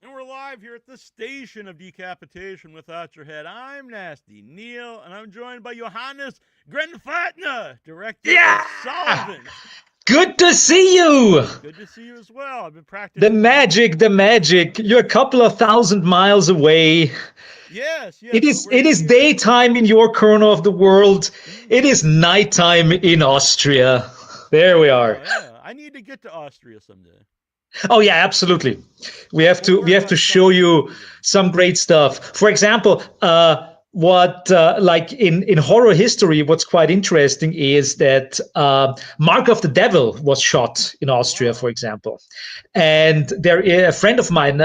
And we're live here at the station of decapitation without your head. I'm Nasty Neil, and I'm joined by Johannes Grenzfurthner, director of Yeah! Solvent. Good to see you! Good to see you as well. I've been The practicing the new. magic, the magic. You're a couple of thousand miles away. Yes, It yes, but is we're it is here. daytime in your corner of the world. It Mm. is nighttime in Austria. There we are. Yeah, yeah. I need to get to Austria someday. Oh yeah, absolutely. We have We'll to we work have to on show something you soon again. some great stuff. For example, what like in horror history, what's quite interesting is that Mark of the Devil was shot in Oh, Austria, for wow. example. And there, a friend of mine,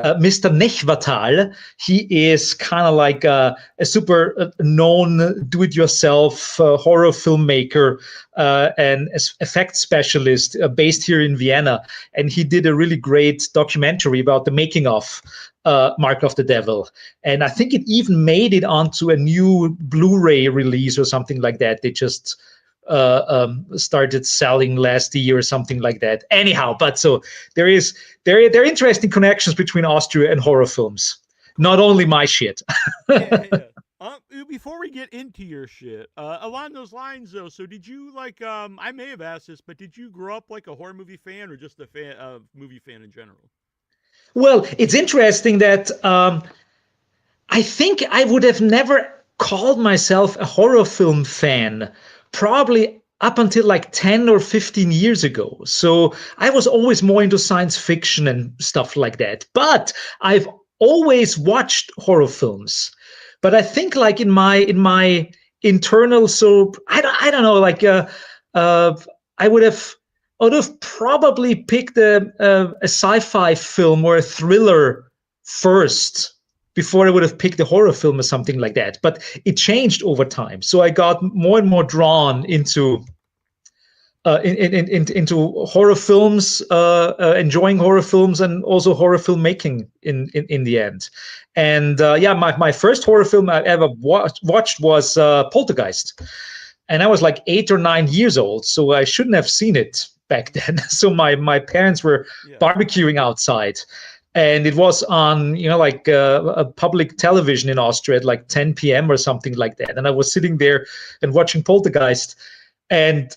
Mr. Nechvatal, he is kind of like a super known do-it-yourself horror filmmaker and effect specialist based here in Vienna. And he did a really great documentary about the making of Mark of the Devil. And I think it even made it onto a new Blu-ray release or something like that. They just started selling last year or something like that. Anyhow, but so there are interesting connections between Austria and horror films. Not Cool. only my shit. Yeah, yeah. Before we get into your shit, along those lines though, so did you like? I may have asked this, but did you grow up like a horror movie fan, or just a fan of movie fan in general? Well, it's interesting that I think I would have never called myself a horror film fan, probably up until like 10 or 15 years ago. So I was always more into science fiction and stuff like that. But I've always watched horror films. But I think like in my internal, so I don't know, like uh I would have probably picked a sci-fi film or a thriller first before I would have picked a horror film or something like that. But it changed over time. So I got more and more drawn into horror films, enjoying horror films, and also horror filmmaking in the end. And yeah, my first horror film I ever watched was Poltergeist, and I was like 8 or 9 years old, so I shouldn't have seen it back then. So my parents were Yeah. barbecuing outside, and it was on like a public television in Austria at like 10 p.m. or something like that, and I was sitting there and watching Poltergeist. And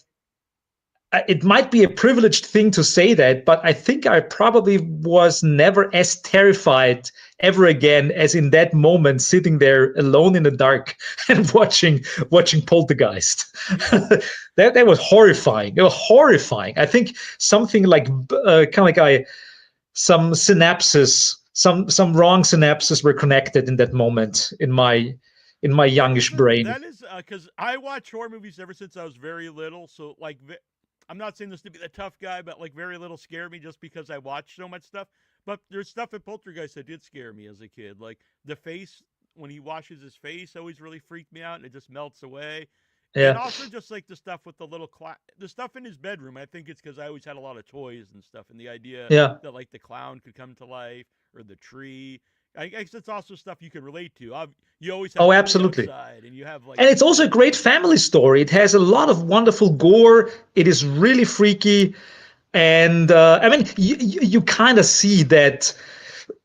it might be a privileged thing to say that, but I think I probably was never as terrified ever again as in that moment, sitting there alone in the dark and watching Poltergeist. Yeah. That was horrifying. It was horrifying. I think something like kind of like some synapses, some wrong synapses were connected in that moment in my youngish brain. That is because I watch horror movies ever since I was very little. So like, I'm not saying this to be the tough guy, but like very little scared me just because I watched so much stuff. But there's stuff in Poltergeist that did scare me as a kid, like the face when he washes his face always really freaked me out, and it just melts away. And Yeah, also just like the stuff with the the stuff in his bedroom. I think it's because I always had a lot of toys and stuff, and the idea yeah. that like the clown could come to life or the tree. I guess it's also stuff you can relate to. You always have Oh, a tree absolutely. outside, and you have like And it's also a people. great family story. It has a lot of wonderful gore. It is really freaky, and I mean, you kind of see that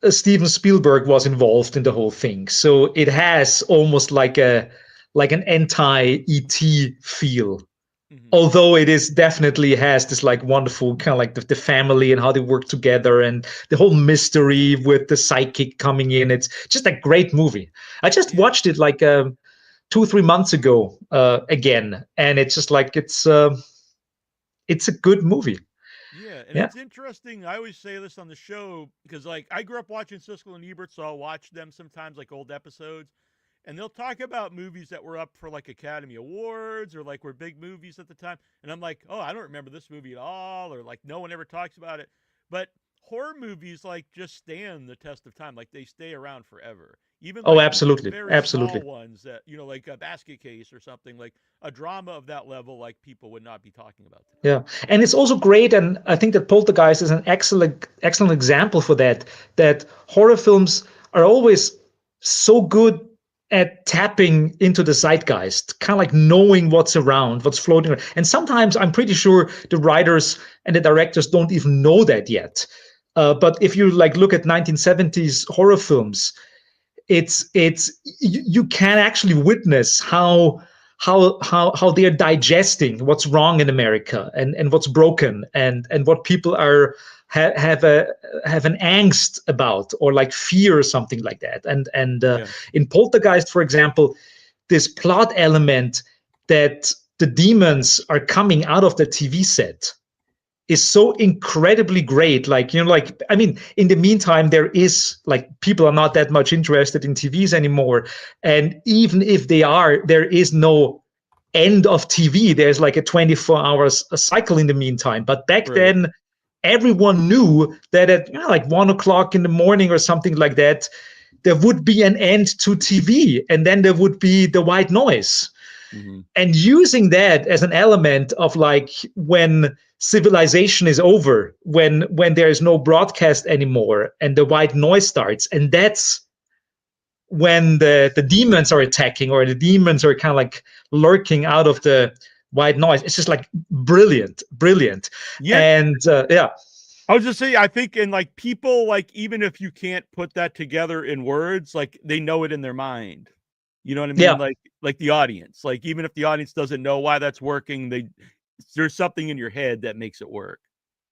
Steven Spielberg was involved in the whole thing. So it has almost like an anti ET feel. Mhm. Although it is definitely has this like wonderful kind of like the family and how they work together and the whole mystery with the psychic coming in. It's just a great movie. I just Yeah, watched it like 2 3 months ago again, and it's just like it's a good movie. yeah, and Yeah. it's interesting. I always say this on the show because, like, I grew up watching Siskel and Ebert, so I'll watch them sometimes, like old episodes, and they'll talk about movies that were up for like Academy Awards or like were big movies at the time, and I'm like, oh, I don't remember this movie at all, or like no one ever talks about it. But horror movies like just stand the test of time, like they stay around forever. Even Oh, like absolutely, very small absolutely. ones that like a Basket Case or something like a drama of that level, like people would not be talking about today. Yeah, and it's also great, and I think that Poltergeist is an excellent example for that. That horror films are always so good at tapping into the zeitgeist, kind of like knowing what's around, what's floating around. And sometimes I'm pretty sure the writers and the directors don't even know that yet. But if you like look at 1970s horror films, it's you can actually witness how they're digesting what's wrong in America and what's broken and what people are have an angst about, or like fear or something like that. And Yeah. in Poltergeist, for example, this plot element that the demons are coming out of the TV set is so incredibly great. Like, like, I mean, in the meantime, there is like, people are not that much interested in TVs anymore. And even if they are, there is no end of TV. There's like a 24 hours a cycle in the meantime. But back Right. then, everyone knew that at like 1 o'clock in the morning or something like that, there would be an end to TV, and then there would be the white noise. Mm-hmm. And using that as an element of like, when civilization is over, when there is no broadcast anymore and the white noise starts, and that's when the demons are attacking, or the demons are kind of like lurking out of the white noise. It's just like brilliant. Yeah. And yeah. I was just saying, I think in like people, like, even if you can't put that together in words, like they know it in their mind. You know what I mean? Yeah, Like the audience, like even if the audience doesn't know why that's working, there's something in your head that makes it work.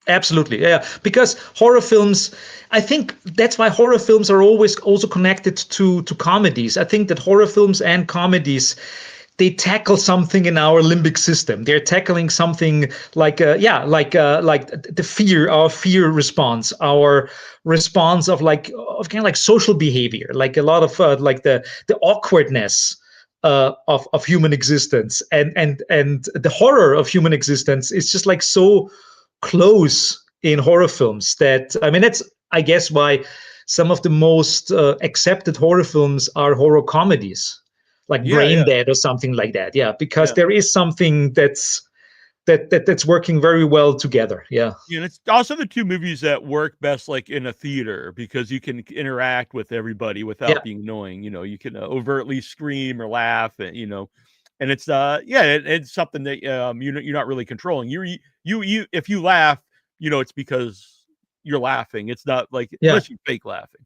absolutely. Yeah, because horror films, I think that's why horror films are always also connected to comedies. I think that horror films and comedies, they tackle something in our limbic system. They're tackling something like like the fear, our fear response, our response of kind of like social behavior, like a lot of like the awkwardness of human existence, and the horror of human existence is just like so close in horror films. That, I mean, that's, I guess, why some of the most accepted horror films are horror comedies, like Yeah, Brain yeah, Dead or something like that. Yeah, because yeah. there is something that's working very well together. Yeah. Yeah, and it's also the two movies that work best like in a theater, because you can interact with everybody without Yeah. being annoying. You know, you can overtly scream or laugh, and and it's it's something that you're not really controlling. You if you laugh, it's because you're laughing. It's not like, Yeah. unless you fake laughing.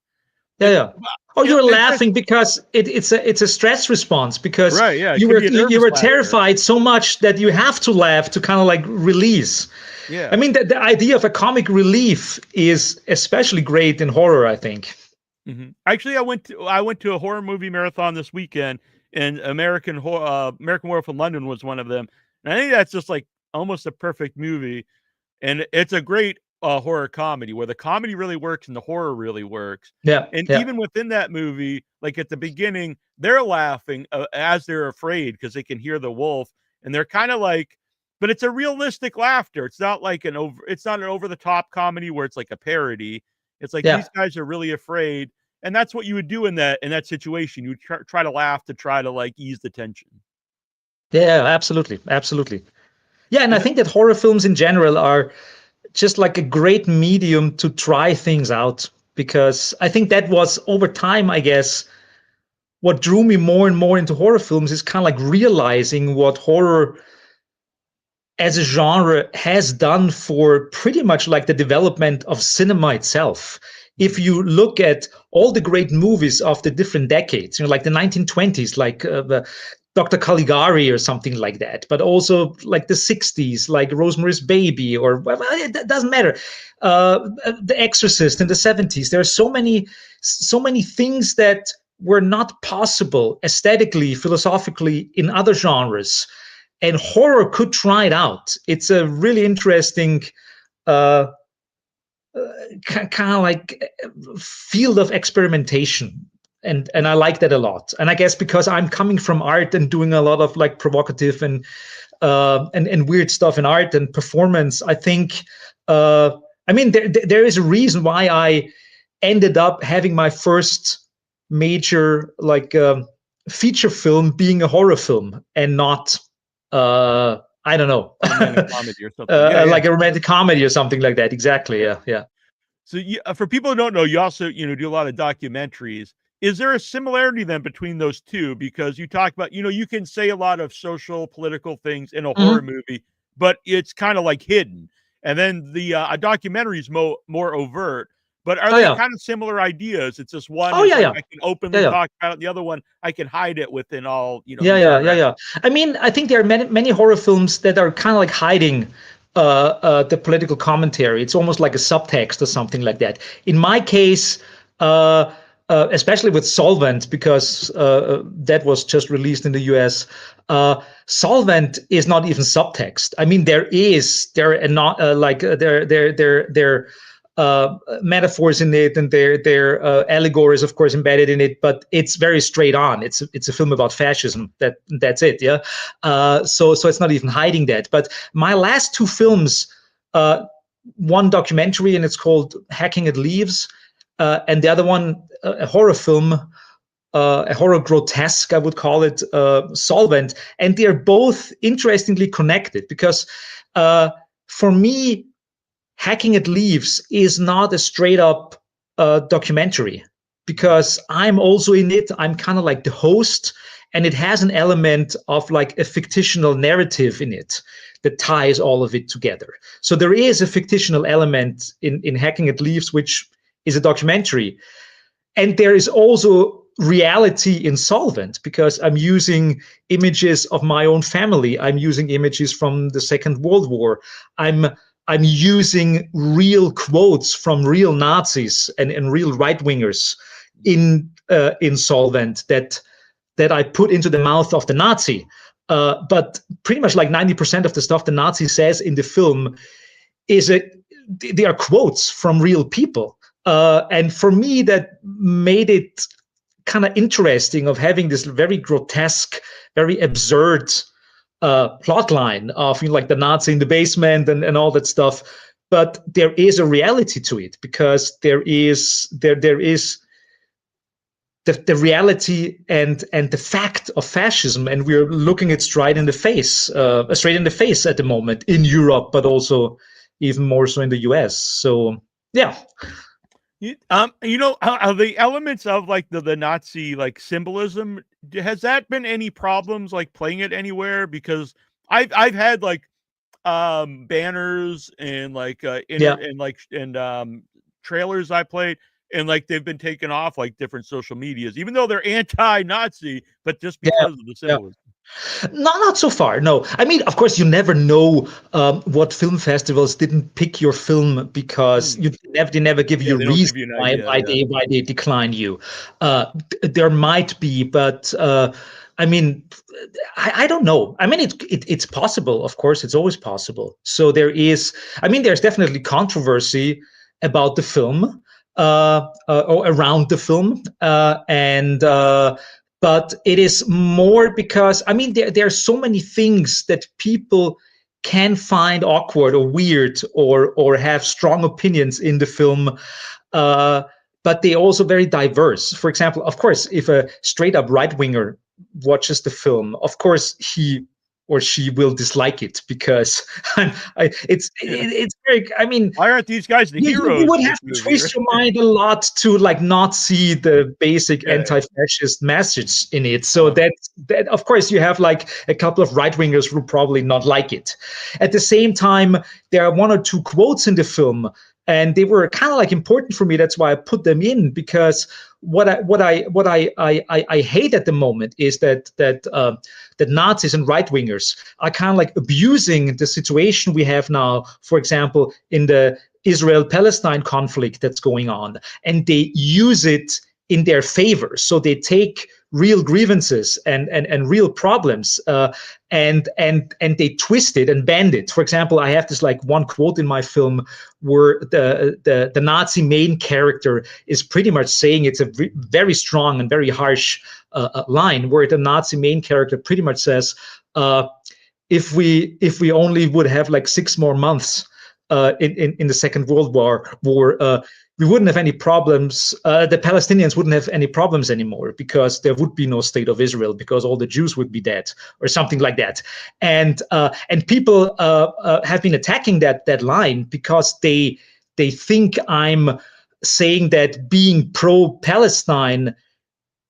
Yeah. It, Yeah. Or it, you're it's just laughing because it's a stress response, because right. Yeah, it you can were be a you nervous were laughter. terrified so much that you have to laugh to kind of like release. I Yeah. mean, the idea of a comic relief is especially great in horror, I think. Actually, I went to a horror movie marathon this weekend, and American Werewolf in London was one of them. And I think that's just like almost a perfect movie, and it's a great horror comedy where the comedy really works and the horror really works. Yeah. And Yeah. even within that movie, like at the beginning, they're laughing as they're afraid because they can hear the wolf, and they're kind of like, but it's a realistic laughter. It's not like it's not an over the top comedy where it's like a parody. It's like Yeah. these guys are really afraid, and that's what you would do in that situation. You would try to laugh to try to like ease the tension. Yeah. Absolutely. Absolutely. Yeah, and I And think that horror films in general are just like a great medium to try things out, because I think that was over time, I guess, what drew me more and more into horror films, is kind of like realizing what horror as a genre has done for pretty much like the development of cinema itself. If you look at all the great movies of the different decades, like the 1920s, like the Dr. Caligari or something like that, but also like the 60s, like Rosemary's Baby, or well, it doesn't matter. The Exorcist in the 70s. There are so many things that were not possible aesthetically, philosophically in other genres, and horror could try it out. It's a really interesting uh, kind of like field of experimentation, and I like that a lot. And I guess because I'm coming from art and doing a lot of like provocative and weird stuff in art and performance, I think I mean there is a reason why I ended up having my first major like feature film being a horror film, and not I don't know, romantic comedy or something. Yeah, yeah. like a romantic comedy or something like that. Exactly. Yeah. Yeah. So for people who don't know, you also do a lot of documentaries. Is there a similarity then between those two? Because you talk about you can say a lot of social, political things in a horror Mhm. movie, but it's kind of like hidden. And then the a documentary is more overt. But are Oh they yeah. kind of similar ideas? It's just one Oh is yeah, like yeah. I can Yeah, openly yeah. talk about it, the other one I can hide it within all, Yeah, these yeah, other yeah, yeah. I mean, I think there are many horror films that are kind of like hiding the political commentary. It's almost like a subtext or something like that. In my case, especially with Solvent, because that was just released in the US. Solvent is not even subtext. I mean, there are not there metaphors in it, and their allegories, of course, embedded in it. But it's very straight on. It's a film about fascism. That's it. Yeah. So it's not even hiding that. But my last two films, uh, one documentary, and it's called Hacking At Leaves, and the other one, a horror film, a horror grotesque, I would call it, Solvent. And they're both interestingly connected because for me, Hacking It Leaves is not a straight up documentary because I'm also in it. I'm kind of like the host, and it has an element of like a fictional narrative in it that ties all of it together. So there is a fictional element in Hacking It Leaves, which is a documentary. And there is also reality in Solvent because I'm using images of my own family. I'm using images from the Second World War. I'm I'm using real quotes from real Nazis and real right wingers in Solvent that I put into the mouth of the Nazi. But pretty much like 90% of the stuff the Nazi says in the film is they are quotes from real people. And for me, that made it kind of interesting of having this very grotesque, very absurd plot line of like the Nazi in the basement and all that stuff. But there is a reality to it because there is the reality and the fact of fascism, and we're looking it straight in the face at the moment in Europe, but also even more so in the US. So yeah. Are the elements of like the Nazi like symbolism, has that been any problems like playing it anywhere? Because I've had like banners and like Yeah. trailers I played, and like they've been taken off like different social medias, even though they're anti-Nazi, but just Yeah. because of the Yeah. symbolism. Not so far. No, I mean, of course, you never know what film festivals didn't pick your film because Hmm. they never give Yeah, you a they don't reason give you an idea. Yeah. why they decline you. There might be, but I mean, I don't know. I mean, it's possible. Of course, it's always possible. So there is. I mean, there's definitely controversy about the film, or around the film, and. But it is more because I mean there are so many things that people can find awkward or weird or have strong opinions in the film, uh, but they're also very diverse. For example, of course, if a straight up right winger watches the film, of course he or she will dislike it because Yeah. it's very. I mean, Why aren't these guys the you heroes would in have this to movie? twist your mind a lot to like not see the basic Yeah. anti-fascist message in it. So Uh-huh. that of course you have like a couple of right wingers who probably not like it. At the same time, there are one or two quotes in the film, and they were kind of like important for me. That's why I put them in because what I hate at the moment is that Nazis and right wingers are kind of like abusing the situation we have now. For example, in the Israel-Palestine conflict that's going on, and they use it in their favor. So they take real grievances and real problems, and they twist it and bend it. For example, I have this like one quote in my film where the Nazi main character is pretty much saying, it's a very strong and very harsh line where the Nazi main character pretty much says, if we only would have like 6 more months in the Second World War, we wouldn't have any problems. The Palestinians wouldn't have any problems anymore because there would be no state of Israel because all the Jews would be dead or something like that. And people have been attacking that line because they think I'm saying that being pro-Palestine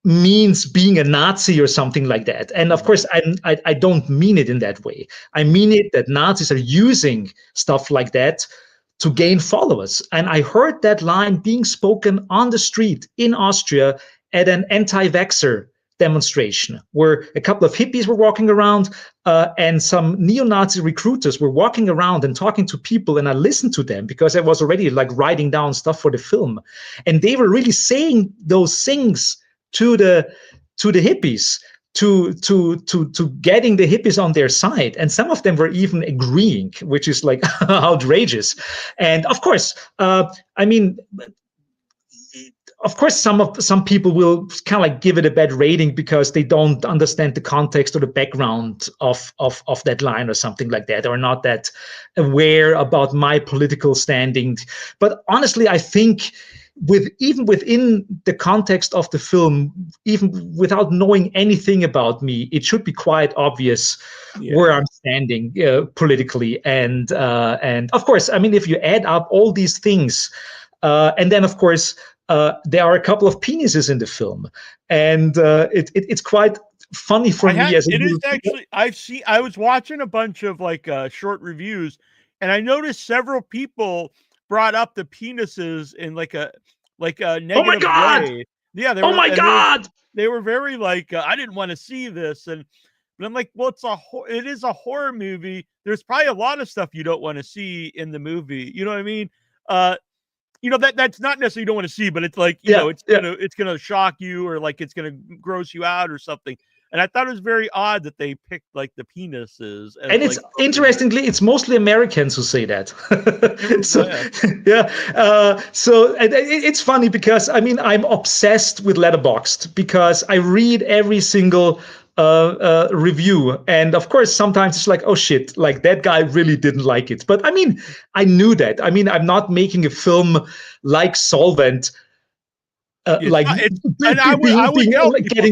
means being a Nazi or something like that. And of course, I don't mean it in that way. I mean it that Nazis are using stuff like that to gain followers. And I heard that line being spoken on the street in Austria at an anti-vaxxer demonstration, where a couple of hippies were walking around and some neo-Nazi recruiters were walking around and talking to people. And I listened to them because I was already like writing down stuff for the film. And they were really saying those things to the hippies, to getting the hippies on their side, and some of them were even agreeing, which is like outrageous. And of course, I mean, of course, some people will kind of like give it a bad rating because they don't understand the context or the background of that line or something like that, or not that aware about my political standing. But honestly, I think even within the context of the film, even without knowing anything about me, it should be quite obvious where I'm standing politically. And of course, I mean, if you add up all these things, and then of course there are a couple of penises in the film, and it's quite funny for me as a it is actually. I was watching a bunch of like short reviews, and I noticed several people brought up the penises in like a negative oh my God! way. Yeah, oh my God! They were very like, I didn't want to see this, but I'm like, well, it is a horror movie. There's probably a lot of stuff you don't want to see in the movie. You know what I mean? That's not necessarily you don't want to see, but it's like, it's gonna shock you, or like it's gonna gross you out or something. And I thought it was very odd that they picked like the penises. And it's interestingly, it's mostly Americans who say that. So it's funny because I mean, I'm obsessed with Letterboxd because I read every single review, and of course sometimes it's like, oh shit, like that guy really didn't like it. But I mean, I knew that. I mean, I'm not making a film like Solvent getting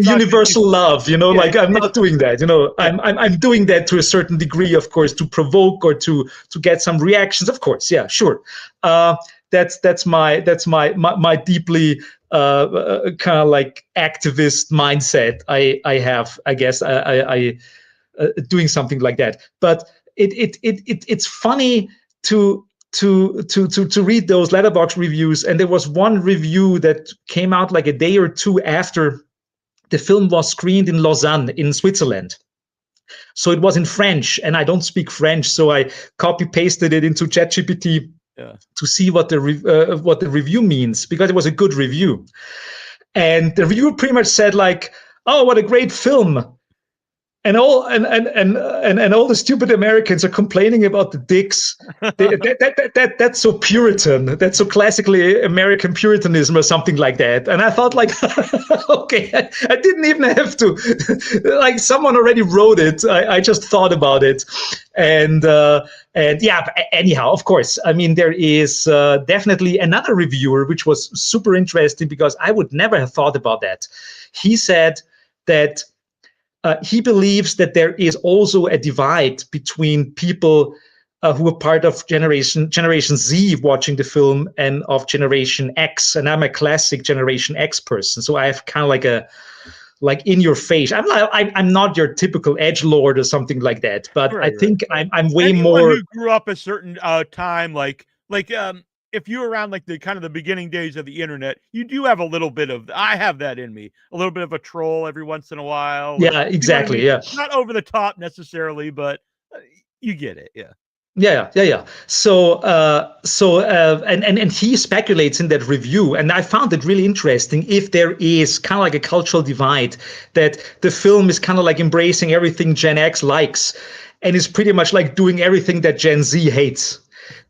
universal love, like I'm not doing that. I'm doing that to a certain degree, of course, to provoke or to get some reactions, of course. Yeah, sure. That's my deeply kind of like activist mindset. I have, I guess, I doing something like that. But it's funny to read those Letterboxd reviews. And there was one review that came out like a day or two after the film was screened in Lausanne in Switzerland. So it was in French, and I don't speak French, so I copy pasted it into ChatGPT to see what the review means, because it was a good review. And the reviewer pretty much said like, "Oh, what a great film." And all the stupid Americans are complaining about the dicks. That's so Puritan. That's so classically American Puritanism or something like that. And I thought like, okay, I didn't even have to. Like someone already wrote it. I just thought about it. And yeah. Anyhow, of course, I mean there is definitely another reviewer which was super interesting because I would never have thought about that. He said that. He believes that there is also a divide between people who are part of Generation Z watching the film and of Generation X. And I'm a classic Generation X person, so I have kind of like in your face. I'm not your typical edgelord or something like that, but I think I'm way more. Who grew up a certain time, like if you're around like the kind of the beginning days of the internet, you do have a little bit of, I have that in me, a little bit of a troll every once in a while. Yeah, exactly. Yeah. Not over the top necessarily, but you get it. Yeah. Yeah. So and he speculates in that review, and I found it really interesting, if there is kind of like a cultural divide, that the film is kind of like embracing everything Gen X likes and is pretty much like doing everything that Gen Z hates.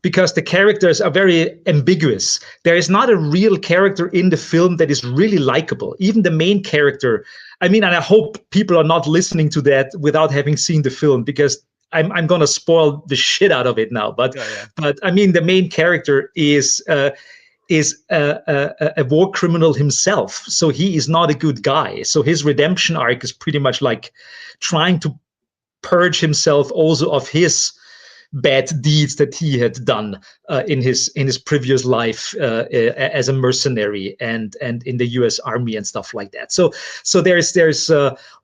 Because the characters are very ambiguous. There is not a real character in the film that is really likable. Even the main character. I mean, and I hope people are not listening to that without having seen the film, because I'm going to spoil the shit out of it now. But I mean, the main character is a war criminal himself. So he is not a good guy. So his redemption arc is pretty much like trying to purge himself also of his bad deeds that he had done in his previous life as a mercenary and in the U.S. Army and stuff like that. So there's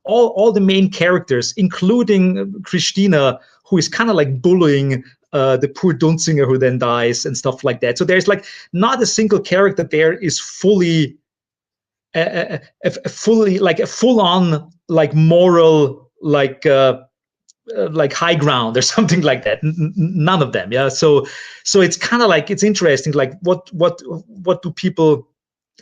all the main characters, including Christina, who is kind of like bullying the poor Dunzinger who then dies and stuff like that. So there's like not a single character there is fully fully like a full on like moral like high ground or something like that. None of them. Yeah. So it's kind of like, it's interesting. Like what do people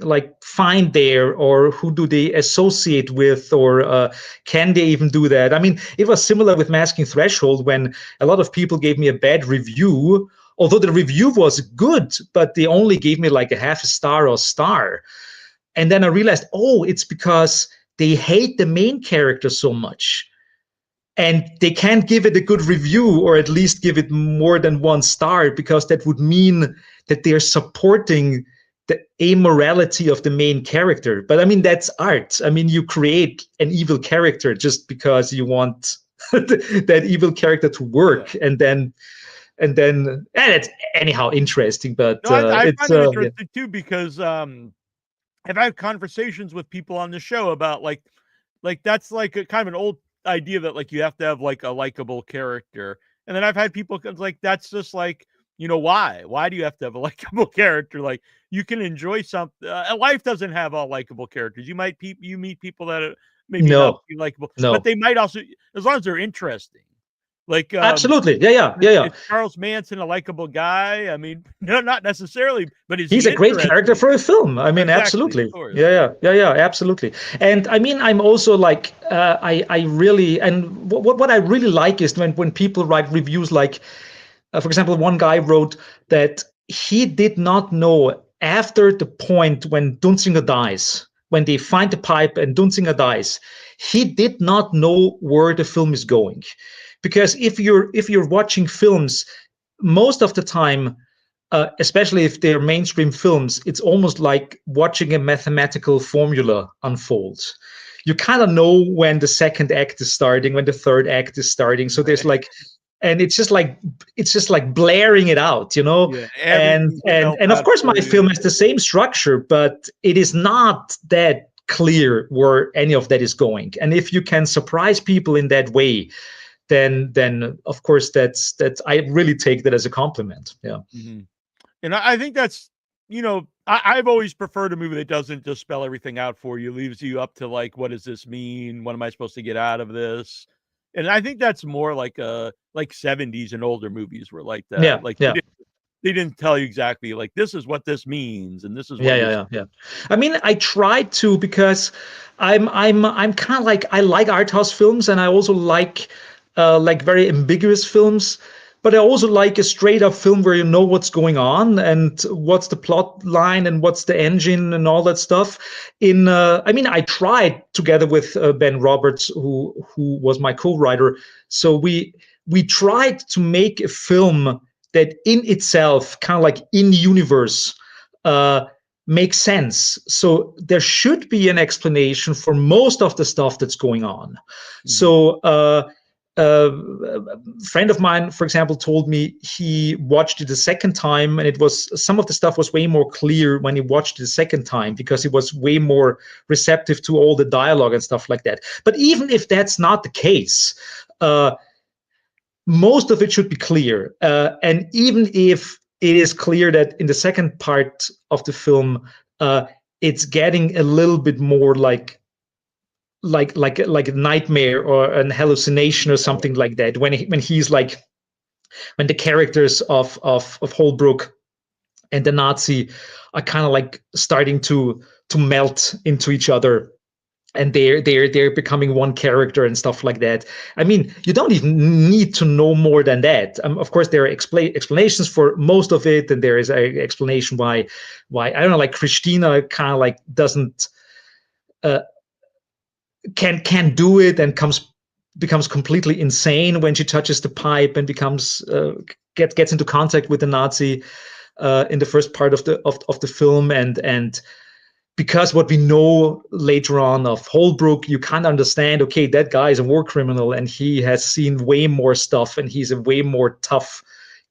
like find there, or who do they associate with, or can they even do that? I mean, it was similar with Masking Threshold when a lot of people gave me a bad review, although the review was good, but they only gave me like a half a star or star. And then I realized, oh, it's because they hate the main character so much and they can't give it a good review, or at least give it more than 1 star, because that would mean that they're supporting the amorality of the main character. But I mean, that's art. I mean, you create an evil character just because you want that evil character to work. Yeah. And it's anyhow interesting, but No, I it's find it yeah. interesting too, because I've had conversations with people on the show about like that's like a kind of an old idea that like you have to have like a likable character. And then I've had people like, that's just like, why do you have to have a likable character? Like, you can enjoy something. Life doesn't have all likable characters. You meet people that are maybe not No, be likable, no. but they might also, as long as they're interesting. Like, Absolutely. Yeah. is Charles Manson a likable guy? I mean, no, not necessarily, but is He's he a great character interesting? for a film. I mean, Exactly, of absolutely. course. Yeah, absolutely. And I mean, I'm also like, I really, and what I really like is when people write reviews like, for example, one guy wrote that he did not know after the point when Dunzinger dies, when they find the pipe and Dunzinger dies, he did not know where the film is going, because if you're watching films, most of the time, especially if they're mainstream films, it's almost like watching a mathematical formula unfold. You kind of know when the second act is starting, when the third act is starting. So there's like, and it's just like blaring it out, Yeah, and everything's and spelled and of out course my for you. film has the same structure, but it is not that clear where any of that is going. And if you can surprise people in that way, then of course that's I really take that as a compliment. Yeah. Mm-hmm. And I think that's, I've always preferred a movie that doesn't just spell everything out for you, leaves you up to like, what does this mean? What am I supposed to get out of this? And I think that's more like 70s and older movies were like that. Yeah, Like yeah. they didn't tell you exactly like, this is what this means and this is what Yeah. I mean, I try to, because I'm kind of like, I like art house films, and I also like very ambiguous films, but I also like a straight up film where you know what's going on and what's the plot line and what's the engine and all that stuff. I mean, I tried together with Ben Roberts, who was my co-writer. So we tried to make a film that in itself, kind of like in universe, uh, makes sense. So there should be an explanation for most of the stuff that's going on. So a friend of mine, for example, told me he watched it a second time, and it was, some of the stuff was way more clear when he watched it a second time, because he was way more receptive to all the dialogue and stuff like that. But even if that's not the case, most of it should be clear. And even if it is clear that in the second part of the film, it's getting a little bit more like a nightmare or an hallucination or something like that, when he's like, when the characters of Holbrook and the Nazi are kind of like starting to melt into each other, and they're becoming one character and stuff like that. I mean, you don't even need to know more than that. Of course, there are explanations for most of it, and there is an explanation why I don't know, like Christina kind of like doesn't can do it, and becomes completely insane when she touches the pipe and becomes gets into contact with the Nazi in the first part of the film, and because what we know later on of Holbrook, you can't understand, okay, that guy is a war criminal and he has seen way more stuff and he's a way more tough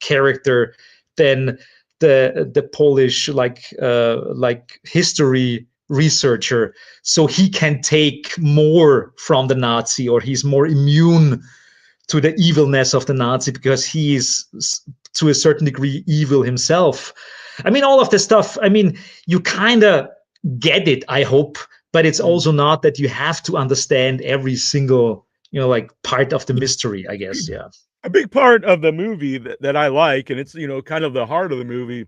character than the Polish like history researcher. So he can take more from the Nazi, or he's more immune to the evilness of the Nazi because he is to a certain degree evil himself. I mean, all of this stuff, I mean, you kind of get it, I hope, but it's also not that you have to understand every single, like part of the mystery, I guess. Yeah. A big part of the movie that I like, and it's, kind of the heart of the movie,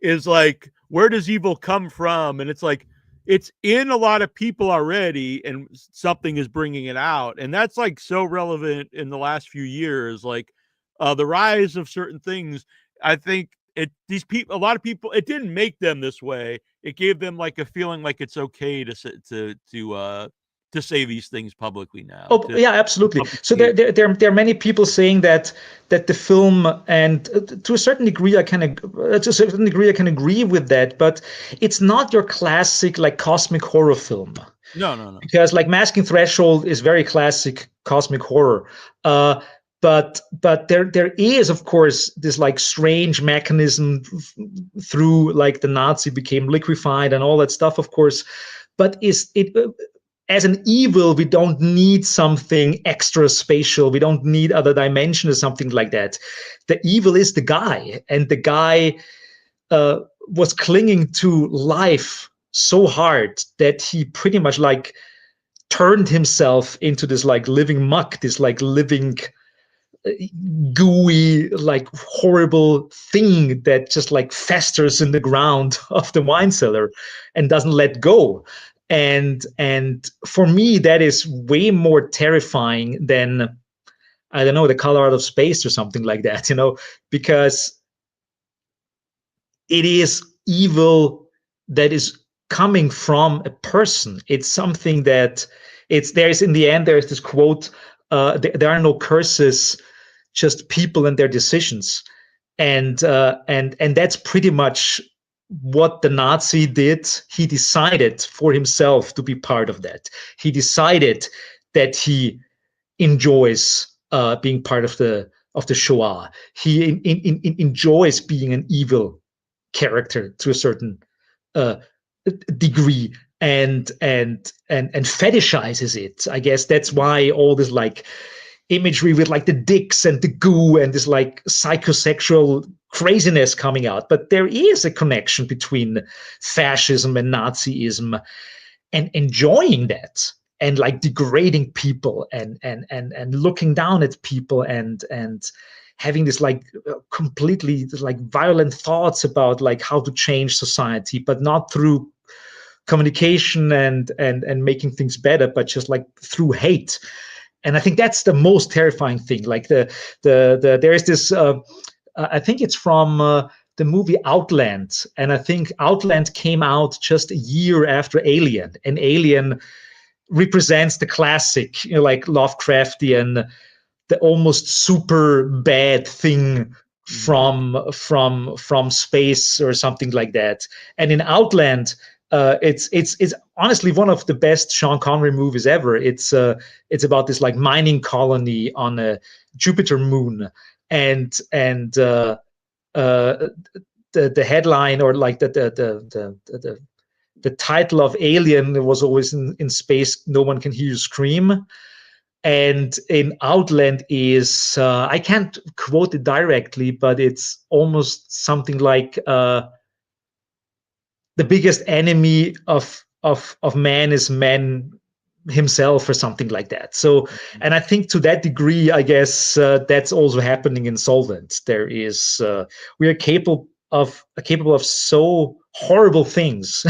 is like, where does evil come from? And it's like, it's in a lot of people already, and something is bringing it out. And that's like so relevant in the last few years, like the rise of certain things. I think a lot of people, it didn't make them this way. It gave them like a feeling like it's okay to say these things publicly now. Oh yeah, absolutely. So there are many people saying that the film, and to a certain degree, I can agree with that, but it's not your classic like cosmic horror film. No. Because like Masking Threshold is very classic cosmic horror. But there is, of course, this like strange mechanism through like the Nazi became liquefied and all that stuff, of course. But as an evil, we don't need something extra spatial. We don't need other dimension or something like that. The evil is the guy, and the guy was clinging to life so hard that he pretty much like turned himself into this like living muck, this like living gooey, like horrible thing that just like festers in the ground of the wine cellar and doesn't let go. And for me, that is way more terrifying than, I don't know, The Color Out of Space or something like that, because it is evil that is coming from a person. It's something that there's this quote, there are no curses, just people and their decisions. And that's pretty much what the Nazi did. He decided for himself to be part of that. He decided that he enjoys being part of the Shoah. He enjoys being an evil character to a certain degree, and fetishizes it. I guess that's why all this like imagery with like the dicks and the goo and this like psychosexual craziness coming out. But there is a connection between fascism and Nazism, and enjoying that, and like degrading people, and looking down at people, and having this like completely like violent thoughts about like how to change society, but not through communication and making things better, but just like through hate. And I think that's the most terrifying thing. Like there is this, I think it's from the movie Outland, and I think Outland came out just a year after Alien, and Alien represents the classic, like Lovecraftian, the almost super bad thing from space or something like that. And in Outland, it's honestly one of the best Sean Connery movies ever. It's about this like mining colony on a Jupiter moon, and the headline, or like the title of Alien was always in space, no one can hear you scream. And in Outland is, I can't quote it directly, but it's almost something like the biggest enemy of man is man himself, or something like that. So, and I think to that degree, I guess that's also happening in Solvent. There is, we are capable of so horrible things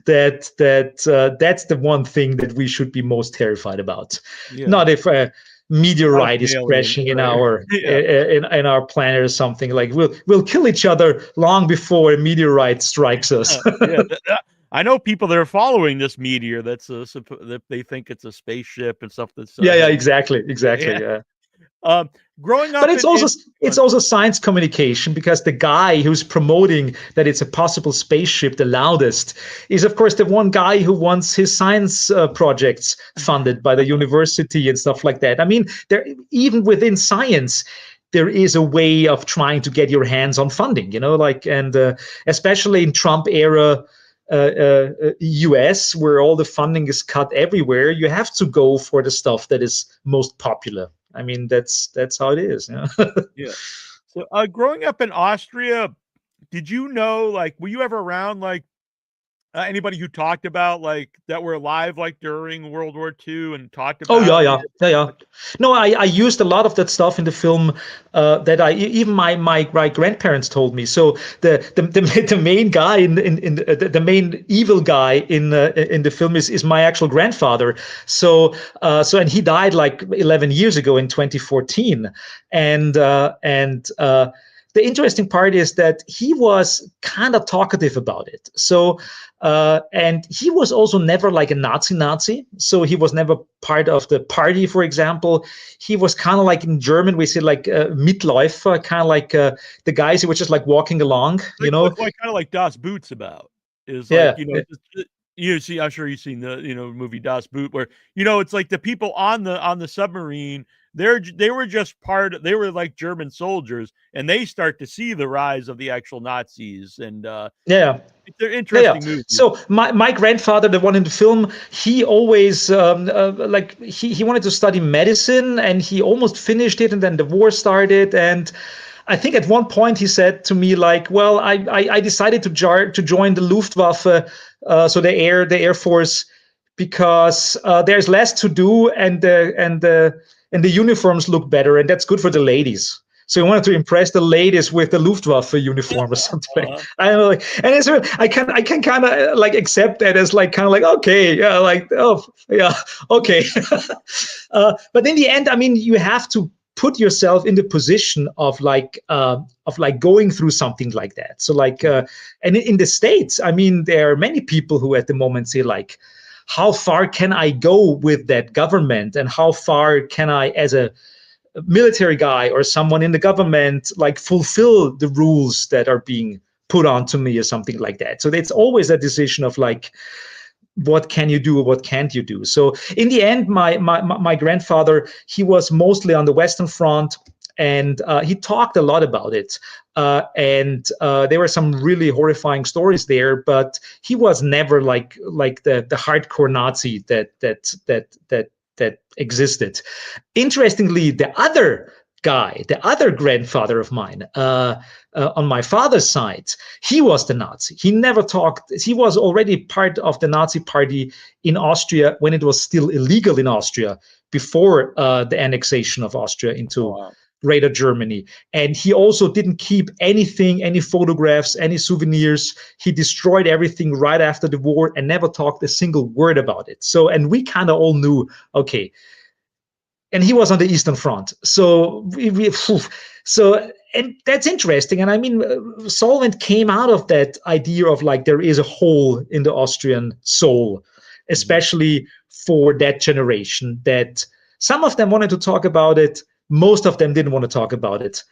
that that's the one thing that we should be most terrified about. Yeah. Not if a meteorite is crashing in our in our planet or something. Like we'll kill each other long before a meteorite strikes us. I know people that are following this meteor that they think it's a spaceship and stuff. That's exactly. Growing up, but it's also science communication, because the guy who's promoting that it's a possible spaceship the loudest is, of course, the one guy who wants his science projects funded by the university and stuff like that. I mean, even within science, there is a way of trying to get your hands on funding, and especially in Trump era US, where all the funding is cut everywhere, you have to go for the stuff that is most popular. I mean, that's how it is. You know? Yeah. So, growing up in Austria, did you know, like, were you ever around, like, anybody who talked about, like, that were alive, like, during World War II and talked Oh yeah, about yeah, it? yeah, yeah. No, I used a lot of that stuff in the film that even my grandparents told me. So the main guy in the main evil guy in the film is my actual grandfather. So and he died like 11 years ago in 2014, and the interesting part is that he was kind of talkative about it. So and he was also never like a Nazi. So he was never part of the party, for example. He was kind of like in German, we say like Mitläufer, kind of like the guys who were just like walking along, Like, you know? what's, like, kinda like Das Boot's about is, like, Yeah. you know, just you see I'm sure you've seen the, movie Das Boot where, it's like the people on the submarine, they were just they were like German soldiers, and they start to see the rise of the actual Nazis, and, Yeah. they're Yeah. interesting movies. So my grandfather, the one in the film, he always like he wanted to study medicine, and he almost finished it, and then the war started. And I think at one point he said to me like, "Well, I decided to join the Luftwaffe, so the Air Force, because there's less to do, and the uniforms look better, and that's good for the ladies." So he wanted to impress the ladies with the Luftwaffe uniform or something. Like, Uh-huh. I don't know, like, and it's I can kind of like accept that as like kind of like, okay, yeah, like, oh yeah, okay. But in the end, I mean, you have to put yourself in the position of like going through something like that. So like, and in the States, I mean, there are many people who at the moment say like, how far can I go with that government, and how far can I, as a military guy or someone in the government, like fulfill the rules that are being put onto me or something like that. So it's always a decision of like, what can you do or what can't you do? So in the end, my grandfather, he was mostly on the Western Front, and he talked a lot about it. And there were some really horrifying stories there, but he was never like the hardcore Nazi that existed. Interestingly, the other guy, the other grandfather of mine, on my father's side, he was the Nazi. He never talked. He was already part of the Nazi party in Austria when it was still illegal in Austria, before the annexation of Austria Oh, into wow. Greater Germany. And he also didn't keep anything, any photographs, any souvenirs. He destroyed everything right after the war and never talked a single word about it. So, and we kind of all knew, okay, and he was on the Eastern Front. So and that's interesting. And I mean, Solvent came out of that idea of like, there is a hole in the Austrian soul, Mhm. especially for that generation. That some of them wanted to talk about it, most of them didn't want to talk about it,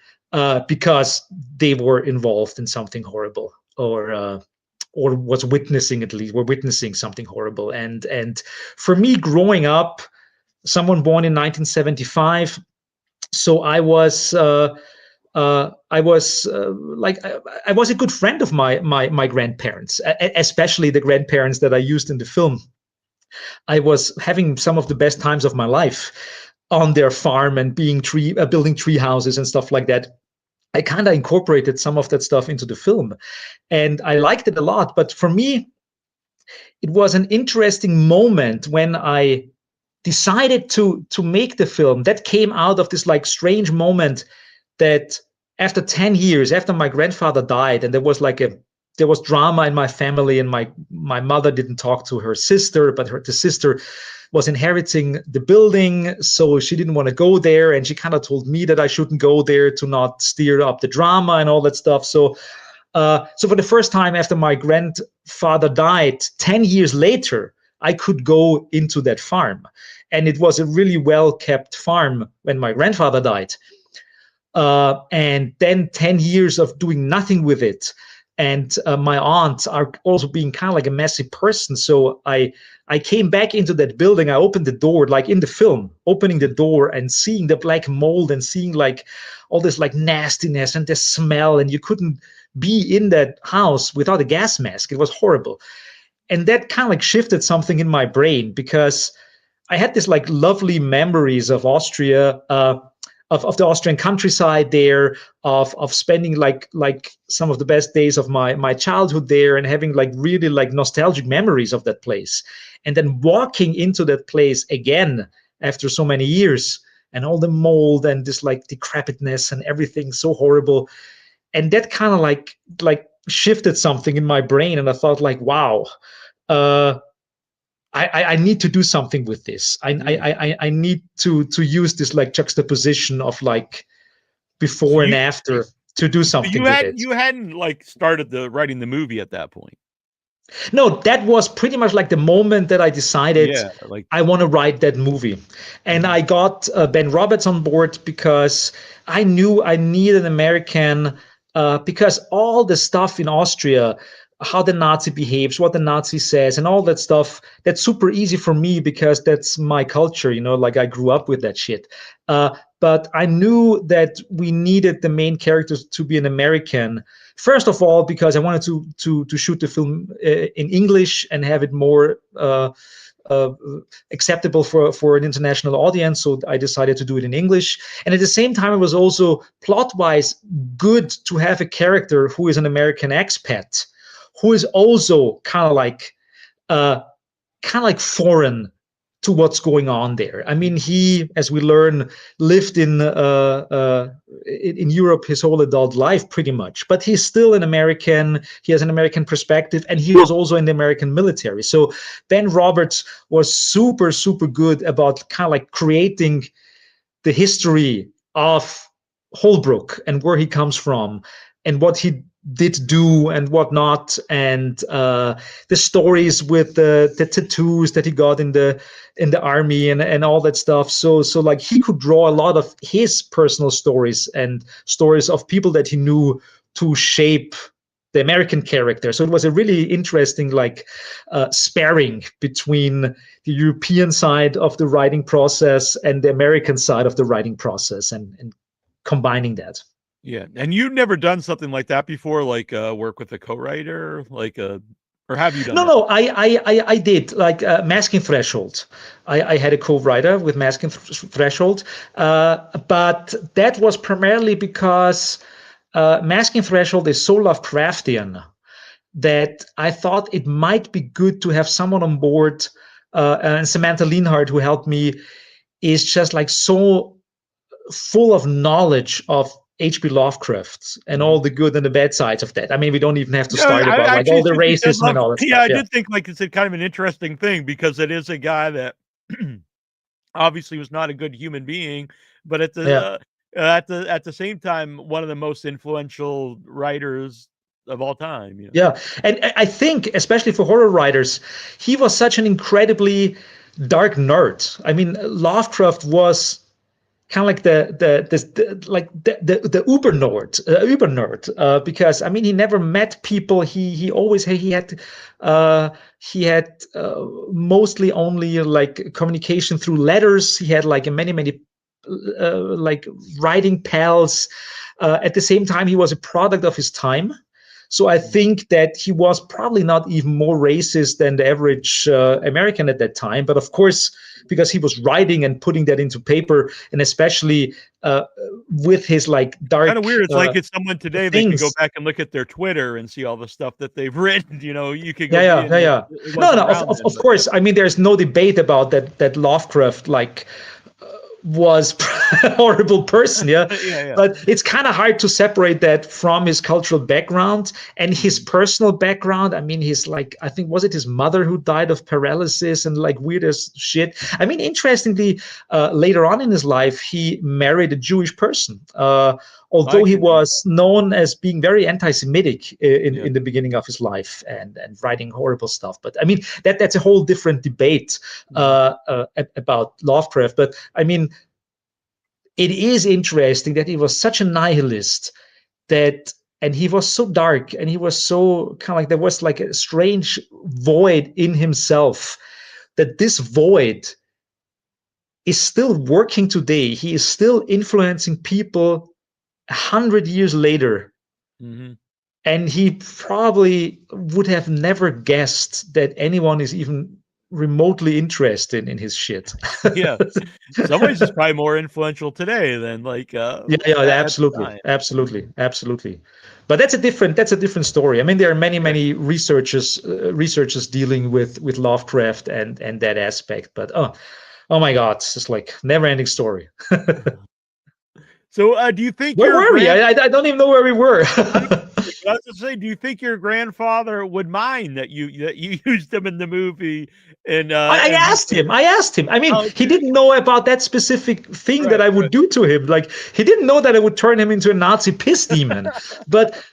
because they were involved in something horrible, or was witnessing, at least were witnessing something horrible. And for me, growing up, someone born in 1975. So I was a good friend of my grandparents, especially the grandparents that I used in the film. I was having some of the best times of my life on their farm, and building tree houses and stuff like that. I kind of incorporated some of that stuff into the film, and I liked it a lot. But for me, it was an interesting moment when I decided to make the film. That came out of this like strange moment that after 10 years after my grandfather died, and there was drama in my family, and my mother didn't talk to her sister, but the sister was inheriting the building, so she didn't want to go there, and she kind of told me that I shouldn't go there to not stir up the drama and all that stuff. So for the first time after my grandfather died, 10 years later, I could go into that farm. And it was a really well kept farm when my grandfather died. And then 10 years of doing nothing with it. And my aunts are also being kind of like a messy person. So I came back into that building. I opened the door, like in the film, opening the door and seeing the black mold, and seeing like all this like nastiness and the smell. And you couldn't be in that house without a gas mask. It was horrible. And that kind of like shifted something in my brain, because I had this like lovely memories of Austria, of the Austrian countryside there, of spending like some of the best days of my childhood there, and having like really like nostalgic memories of that place. And then walking into that place again after so many years, and all the mold and this like decrepitness and everything so horrible. And that kind of like shifted something in my brain, and I thought like, wow, uh, I need to do something with this. Mm. I need to use this like juxtaposition of like So before and after to do something with it. you hadn't like started the writing the movie at that point. No, that was pretty much like the moment that I decided Yeah, like I want to write that movie. And mhm. I got Ben Roberts on board because I knew I needed an American, because all the stuff in Austria, how the Nazi behaves, what the Nazi says, and all that stuff, that's super easy for me because that's my culture, like I grew up with that shit. But I knew that we needed the main characters to be an American. First of all, because I wanted to shoot the film in English and have it more uh, acceptable for an international audience. So I decided to do it in English. And at the same time, it was also plot-wise good to have a character who is an American expat, who is also uh, kind of like foreign to what's going on there. I mean, he, as we learn, lived in Europe his whole adult life, pretty much. But he's still an American. He has an American perspective, and he was also in the American military. So Ben Roberts was super, super good about kind of like creating the history of Holbrook and where he comes from and what he did do and what not, and the stories with the tattoos that he got in the army and all that stuff. So like he could draw a lot of his personal stories and stories of people that he knew to shape the American character. So it was a really interesting like sparring between the European side of the writing process and the American side of the writing process, and combining that. Yeah, and you've never done something like that before, like work with a co-writer, or have you done No, that? no, I did like Masking Threshold. I had a co-writer with Masking Threshold, but that was primarily because Masking Threshold is so Lovecraftian that I thought it might be good to have someone on board. And Samantha Lienhardt, who helped me, is just like so full of knowledge of H.P. Lovecraft and Mhm. all the good and the bad sides of that. I mean, we don't even have to Yeah, start about I like all actually the think you'd racism love. and all that Yeah, stuff. I Yeah, did think like it's a kind of an interesting thing because it is a guy that obviously was not a good human being, but yeah, at the same time, one of the most influential writers of all time. yeah. And I think, especially for horror writers, he was such an incredibly dark nerd. I mean, Lovecraft was kind of like the uber nerd, because I mean he never met people. He always he had mostly only like communication through letters. He had like many like writing pals. At the same time, he was a product of his time. So I think that he was probably not even more racist than the average American at that time. But of course, because he was writing and putting that into paper, and especially uh, with his like Kind of dark weird. It's like it's someone today they could go things. back and look at their Twitter and see all the stuff that they've written. You could go, Yeah. it No, wasn't no. around then, Of but yeah, course. I mean, there's no debate about that. That Lovecraft like was a horrible person, yeah. yeah. But it's kind of hard to separate that from his cultural background and his Mhm. personal background. I mean, he's like, I think, was it his mother who died of paralysis and like weird as shit? I mean, interestingly, later on in his life, he married a Jewish person. I Although he didn't know that. was known as being very anti-Semitic Yeah. in the beginning of his life, and writing horrible stuff. But I mean, that's a whole different debate Mhm. about Lovecraft. But I mean, it is interesting that he was such a nihilist, that and he was so dark, and he was so kind of like there was like a strange void in himself, that this void is still working today. He is still influencing people 100 years later, Mhm. and he probably would have never guessed that anyone is even remotely interested in his shit. Yeah. In some ways, it's probably more influential today than like Yeah, yeah, at the absolutely, time. absolutely, absolutely. But that's a different story. I mean, there are many, Yeah. many researchers dealing with Lovecraft and that aspect. But oh my God, it's just like never-ending story. So, do you think Where your were we? I don't even know where we were. I don't know, but I was just saying, do you think your grandfather would mind that you used him in the movie I and asked him. I asked him. I mean, oh, he didn't know about that specific thing that right, I would right. do to him. Like he didn't know that I would turn him into a Nazi piss demon. But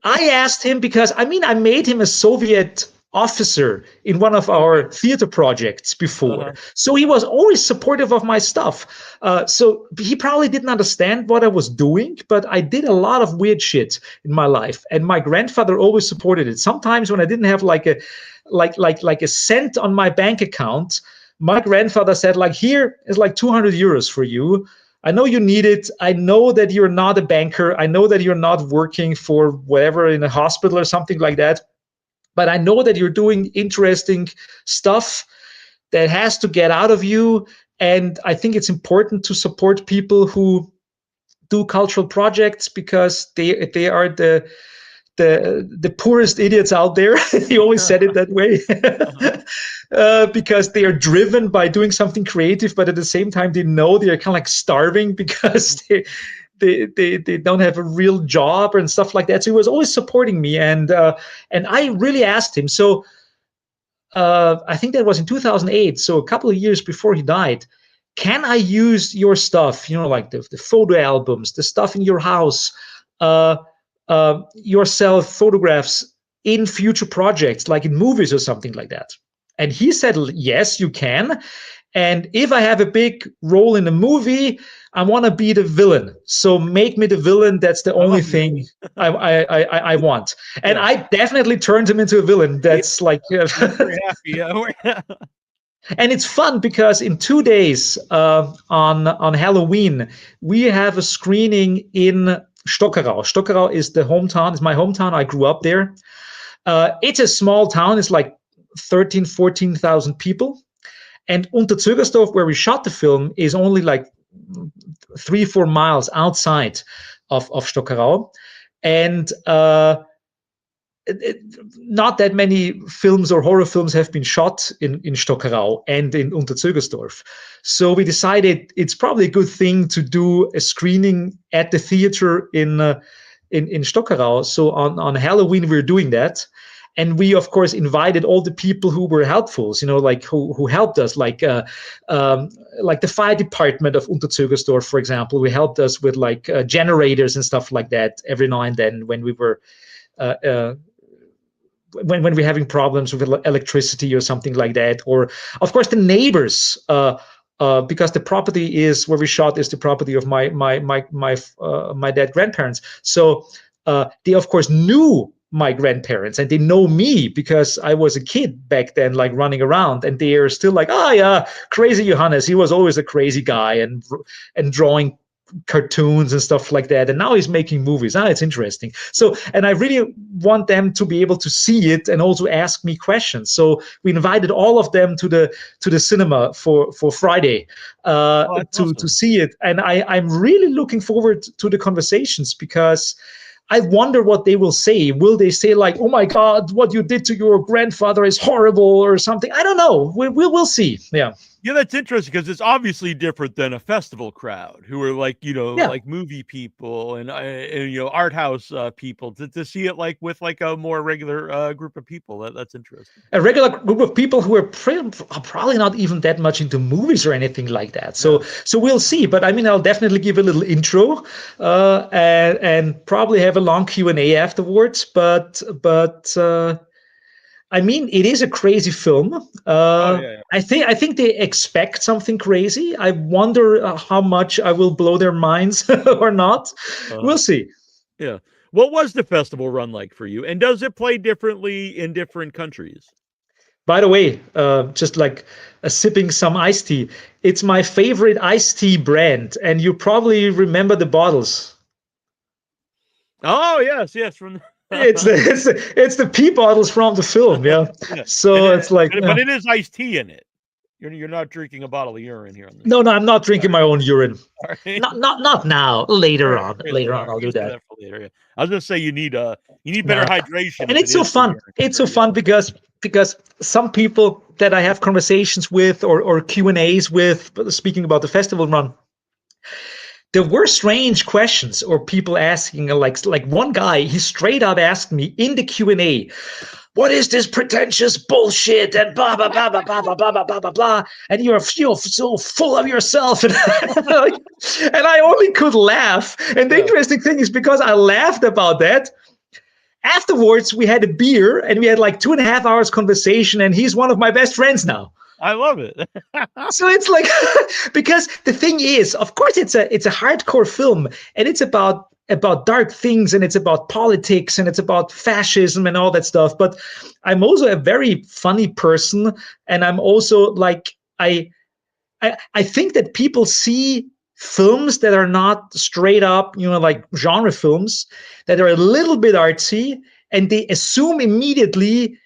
I asked him because I mean I made him a Soviet officer in one of Okay. our theater projects before. Uh-huh. So he was always supportive of my stuff. So he probably didn't understand what I was doing, but I did a lot of weird shit in my life, and my grandfather always supported it. Sometimes when I didn't have like a cent on my bank account, my grandfather said like, here is like 200 euros for you. I know you need it. I know that you're not a banker. I know that you're not working for whatever in a hospital or something like that. But I know that you're doing interesting stuff that has to get out of you. And I think it's important to support people who do cultural projects because they are the poorest idiots out there. He always said it that way. Uh-huh. Because they are driven by doing something creative, but at the same time they know they're kind of like starving because they don't have a real job and stuff like that. So he was always supporting me, and I really asked him. So I think that was in 2008, so a couple of years before he died. Can I use your stuff? Like the photo albums, the stuff in your house, uh, yourself photographs in future projects, like in movies or something like that. And he said, yes, you can. And if I have a big role in a movie, I want to be the villain. So make me the villain. That's the Oh, only thing I want. And yeah. I definitely turned him into a villain. He That's like, seems very happy. Yeah. and it's fun because in 2 days on Halloween, we have a screening in Stockerau. Stockerau is the hometown. It's my hometown. I grew up there. It's a small town. It's like 13, 14,000 people. And Unterzögersdorf, where we shot the film, is only like 3, 4 miles outside of Stockerau. And not that many films or horror films have been shot in Stockerau and in Unterzögersdorf. So we decided it's probably a good thing to do a screening at the theater in Stockerau. So on Halloween, we're doing that. And we, of course, invited all the people who were helpful, like who helped us, like the fire department of Unterzögersdorf, for example. We helped us with like generators and stuff like that every now and then when we were uh, uh, when we're having problems with electricity or something like that. Or of course the neighbors, because the property is where we shot is the property of my dead grandparents. So they of course knew my grandparents and they know me because I was a kid back then, like running around, and they are still like, oh yeah, crazy Johannes, he was always a crazy guy and drawing cartoons and stuff like that, and now he's making movies. It's interesting. So, and I really want them to be able to see it and also ask me questions. So we invited all of them to the cinema for Friday, Oh, that's to awesome. see it, and I'm really looking forward to the conversations because I wonder what they will say. Will they say like, "Oh my God, what you did to your grandfather is horrible" or something? I don't know. We'll see. Yeah. Yeah, that's interesting because it's obviously different than a festival crowd who are like, Yeah. like movie people and art house people to see it like with like a more regular group of people. That's interesting. A regular group of people who are probably not even that much into movies or anything like that. Yeah. So we'll see. But I mean, I'll definitely give a little intro, and probably have a long Q&A afterwards. But I mean, it is a crazy film. Oh yeah. Yeah. I think they expect something crazy. I wonder how much I will blow their minds or not. Uh, We'll see. yeah. What was the festival run like for you? And does it play differently in different countries? By the way, just like sipping some iced tea, it's my favorite iced tea brand, and you probably remember the bottles. Oh yes, yes. From it's the pee bottles from the film, yeah. Yeah. So it's like, but it is iced tea in it. You're not drinking a bottle of urine here on the no, show. I'm not drinking my own urine. All right. Not now. All Later right. on, All right. I'll do We'll save that. that for later. Yeah. I was gonna say you need better No. hydration. And if it's it so is the fun. urine. It's so Very fun yellow. because some people that I have conversations with or Q&As with, speaking about the festival run, there were strange questions or people asking, like one guy, he straight up asked me in the Q&A, what is this pretentious bullshit and blah blah blah blah blah blah blah blah blah blah, and you're so full of yourself, and and I only could laugh. And the interesting thing is, because I laughed about that, afterwards we had a beer and we had like 2.5 hours conversation, and he's one of my best friends now. I love it. So it's like, because the thing is, of course, it's a hardcore film, and it's about dark things, and it's about politics, and it's about fascism and all that stuff. But I'm also a very funny person, and I'm also like, I think that people see films that are not straight up, like genre films, that are a little bit artsy, and they assume immediately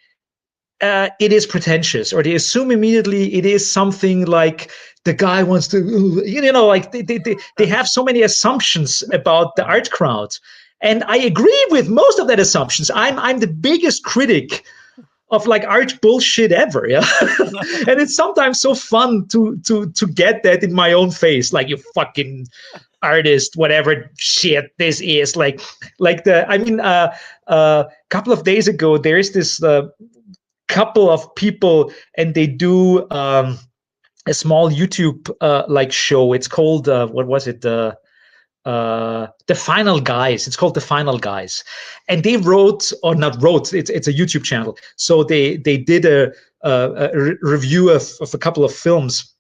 it is pretentious, or they assume immediately it is something like the guy wants to, like they have so many assumptions about the art crowd. And I agree with most of that assumptions. I'm the biggest critic of like art bullshit ever, yeah. And it's sometimes so fun to get that in my own face, like, you fucking artist, whatever shit this is. Like a couple of days ago, there's this couple of people, and they do a small YouTube like show. It's called what was it? The Final Guys. It's called The Final Guys, and they wrote, or not wrote. It's a YouTube channel. So they did a review of a couple of films,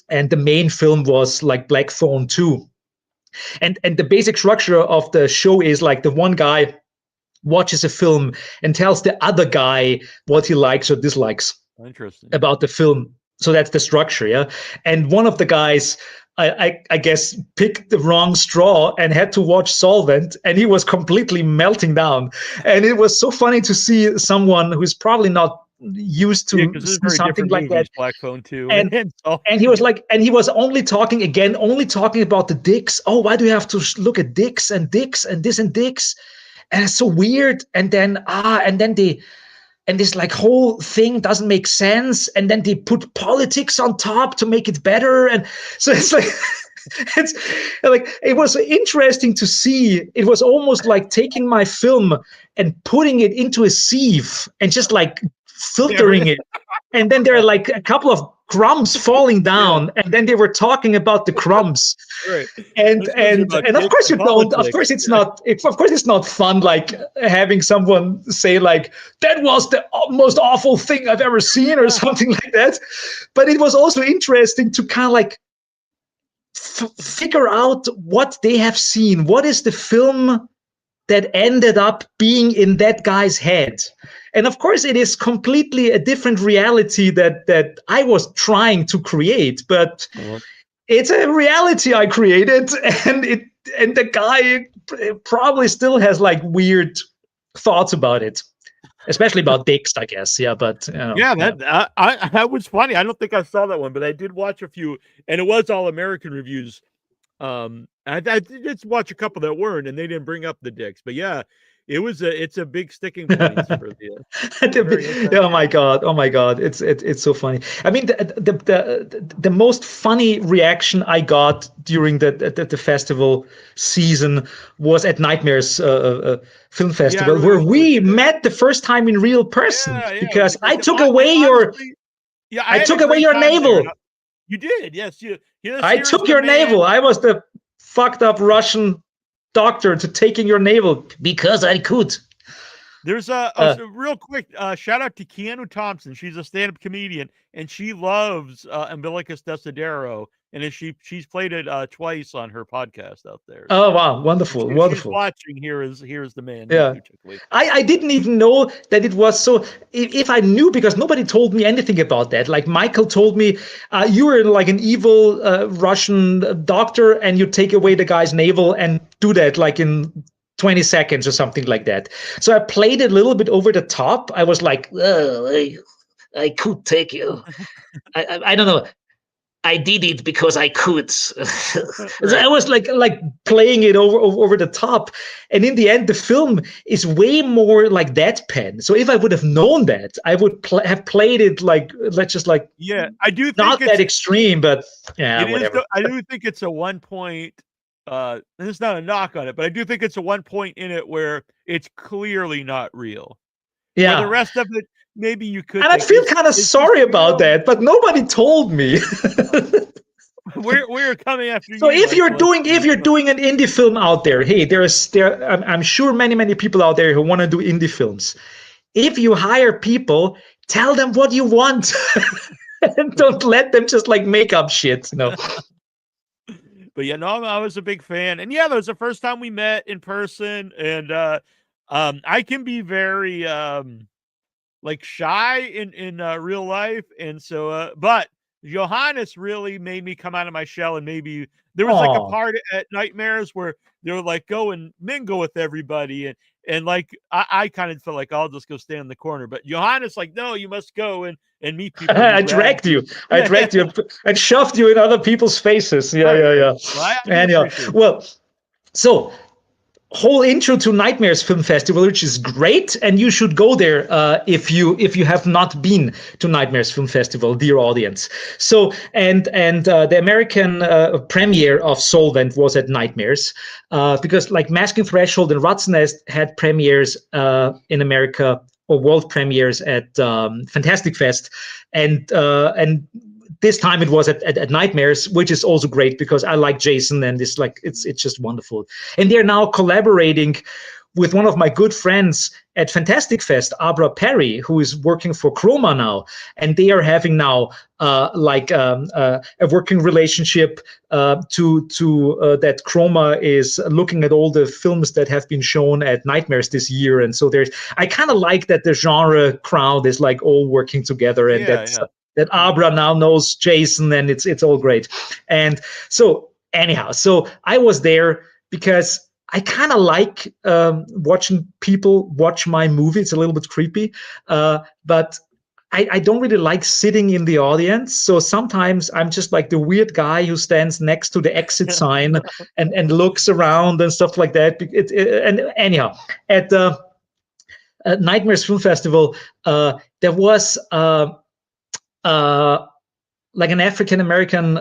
and the main film was like Blackthorn 2. And the basic structure of the show is like the one guy watches a film and tells the other guy what he likes or dislikes about the film. So that's the structure, yeah. And one of the guys, I guess, picked the wrong straw and had to watch Solvent, and he was completely melting down. And it was so funny to see someone who's probably not used to something like that. Black Phone 2. And he was like, and he was only talking about the dicks. Oh, why do you have to look at dicks and this and dicks? And it's so weird. And then this like whole thing doesn't make sense. And then they put politics on top to make it better. And so it's like, it was interesting to see. It was almost like taking my film and putting it into a sieve and just like filtering it. And then there are like a couple of crumbs falling down, and then they were talking about the crumbs. Right. And of course you don't. Of course it's not. Of course it's not fun, like having someone say like, that was the most awful thing I've ever seen, or something like that. But it was also interesting to kind of like figure out what they have seen. What is the film that ended up being in that guy's head? And of course, it is completely a different reality that I was trying to create, but it's a reality I created, and the guy probably still has like weird thoughts about it, especially about dicks, I guess. Yeah, but that was funny. I don't think I saw that one, but I did watch a few, and it was all American reviews. I did watch a couple that weren't, and they didn't bring up the dicks, but yeah. It's a big sticking point for the. Oh my god! It's so funny. I mean, the most funny reaction I got during the festival season was at Nightmares Film Festival, where we met the first time in real person, because I took away your navel. You did, yes. I took your navel. I was the fucked up Russian doctor to taking your navel because I could. There's a real quick shout out to Keanu Thompson. She's a stand-up comedian, and she loves Umbilicus Desidero, and she's played it twice on her podcast out there. Oh wow, wonderful. She's watching. Here's the man. Yeah, I didn't even know that it was so. If I knew, because nobody told me anything about that. Like Michael told me, you were like an evil Russian doctor, and you take away the guy's navel and do that like in 20 seconds or something like that. So I played it a little bit over the top. I was like, oh, I could take you. I don't know. I did it because I could. So Right. I was like playing it over the top, and in the end, the film is way more like deadpan. So if I would have known that, I would have played it like, let's just like, Yeah, I do think not that extreme, but yeah, it is. whatever. I do think it's a 1 point. And it's not a knock on it, but I do think it's a 1 point in it where it's clearly not real. Where the Yeah. rest of it, maybe you could And I think feel kind of is this sorry about real? that, but nobody told me. We're coming after So you, if you're Michael. doing an indie film out there, hey, I'm sure many people out there who want to do indie films. If you hire people, tell them what you want, and don't let them just like make up shit. No. But yeah, no, I was a big fan, and yeah, that was the first time we met in person, and I can be very like shy in real life, and so but Johannes really made me come out of my shell, and maybe there was like a Oh. part at Nightmares where they were like, go and mingle with everybody, and like I kind of felt like I'll just go stand in the corner, but Johannes like, no, you must go and meet people. And he I grabbed dragged you. I yeah, dragged you and shoved you in other people's faces. Yeah, right, yeah, right. yeah. Well, I do Anyhow, appreciate it. well, so whole intro to Nightmares Film Festival, which is great, and you should go there if you have not been to Nightmares Film Festival, dear audience. So and the American premiere of Solvent was at Nightmares because like Masking Threshold and Rat's Nest had premieres in America or world premieres at Fantastic Fest, and this time it was at Nightmares, which is also great because I like Jason and it's just wonderful. And they're now collaborating with one of my good friends at Fantastic Fest, Abra Perry, who is working for Chroma now, and they are having now a working relationship to that Chroma is looking at all the films that have been shown at Nightmares this year, and so I kind of like that the genre crowd is like all working together, and Yeah, yeah. that Abra now knows Jason, and it's all great. And so anyhow, so I was there because I kind of like watching people watch my movie. It's a little bit creepy, but I don't really like sitting in the audience. So sometimes I'm just like the weird guy who stands next to the exit sign and looks around and stuff like that. And anyhow, at the Nightmares Film Festival, there was like an African American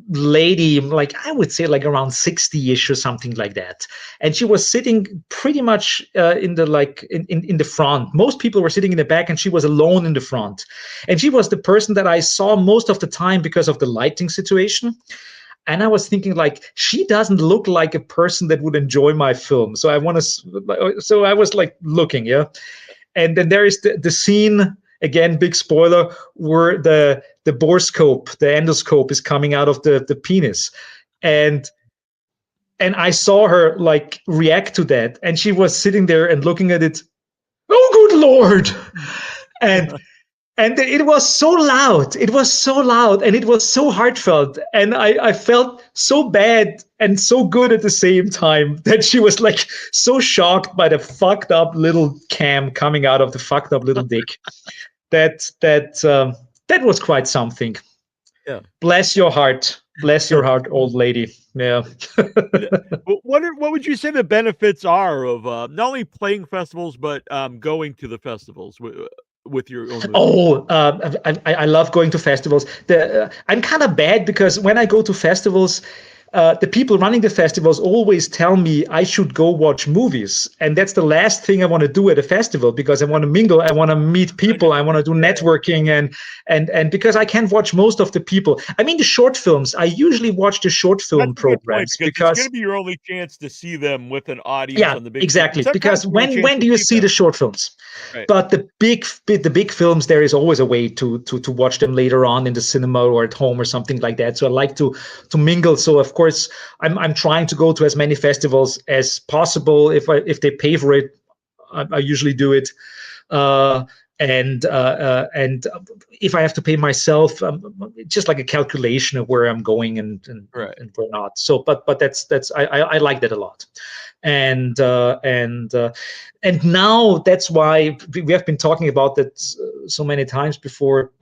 lady, like I would say like around 60-ish or something like that, and she was sitting pretty much in the front. Most people were sitting in the back, and she was alone in the front, and she was the person that I saw most of the time because of the lighting situation. And I was thinking, like, she doesn't look like a person that would enjoy my film. So I was like looking, yeah. And then there is the scene again, big spoiler, where the borescope, the endoscope, is coming out of the penis, and I saw her like react to that, and she was sitting there and looking at it. Oh, good Lord! And it was so loud. It was so loud, and it was so heartfelt, and I felt so bad and so good at the same time that she was like so shocked by the fucked up little cam coming out of the fucked up little dick. That was quite something. Yeah. Bless your heart, old lady. Yeah. What would you say the benefits are of not only playing festivals but going to the festivals with your own movie? Oh, I love going to festivals. I'm kind of bad because when I go to festivals, the people running the festivals always tell me I should go watch movies, and that's the last thing I want to do at a festival because I want to mingle, I want to meet people, I want to do networking, and because I can't watch most of the people. I mean, the short films. I usually watch the short film programs because it's going to be your only chance to see them with an audience on the big screen. Exactly. Because when do you see the short films? Right. But the big films, there is always a way to watch them later on in the cinema or at home or something like that. So I like to mingle. So of course I'm trying to go to as many festivals as possible. If they pay for it, I usually do it. and if I have to pay myself, just like a calculation of where I'm going Right. and where not. So, but that's I like that a lot, and now that's why we have been talking about that so many times before.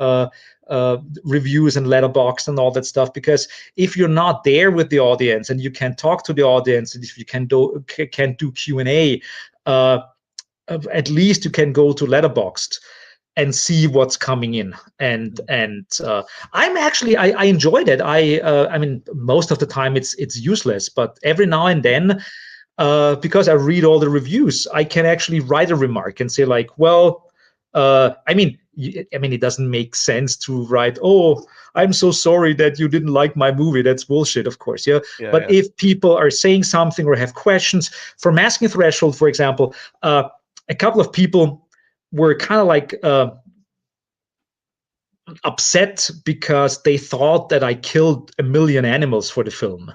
Reviews and letterbox and all that stuff, because if you're not there with the audience and you can talk to the audience, and if you can't do Q&A, at least you can go to Letterboxd and see what's coming in. And I'm actually I enjoyed it. I mean, most of the time it's useless, but every now and then, because I read all the reviews, I can actually write a remark and say like, well, I mean, it doesn't make sense to write, oh, I'm so sorry that you didn't like my movie. That's bullshit, of course. Yeah. But if people are saying something or have questions, for Masking Threshold, for example, a couple of people were kind of like upset because they thought that I killed 1 million animals for the film.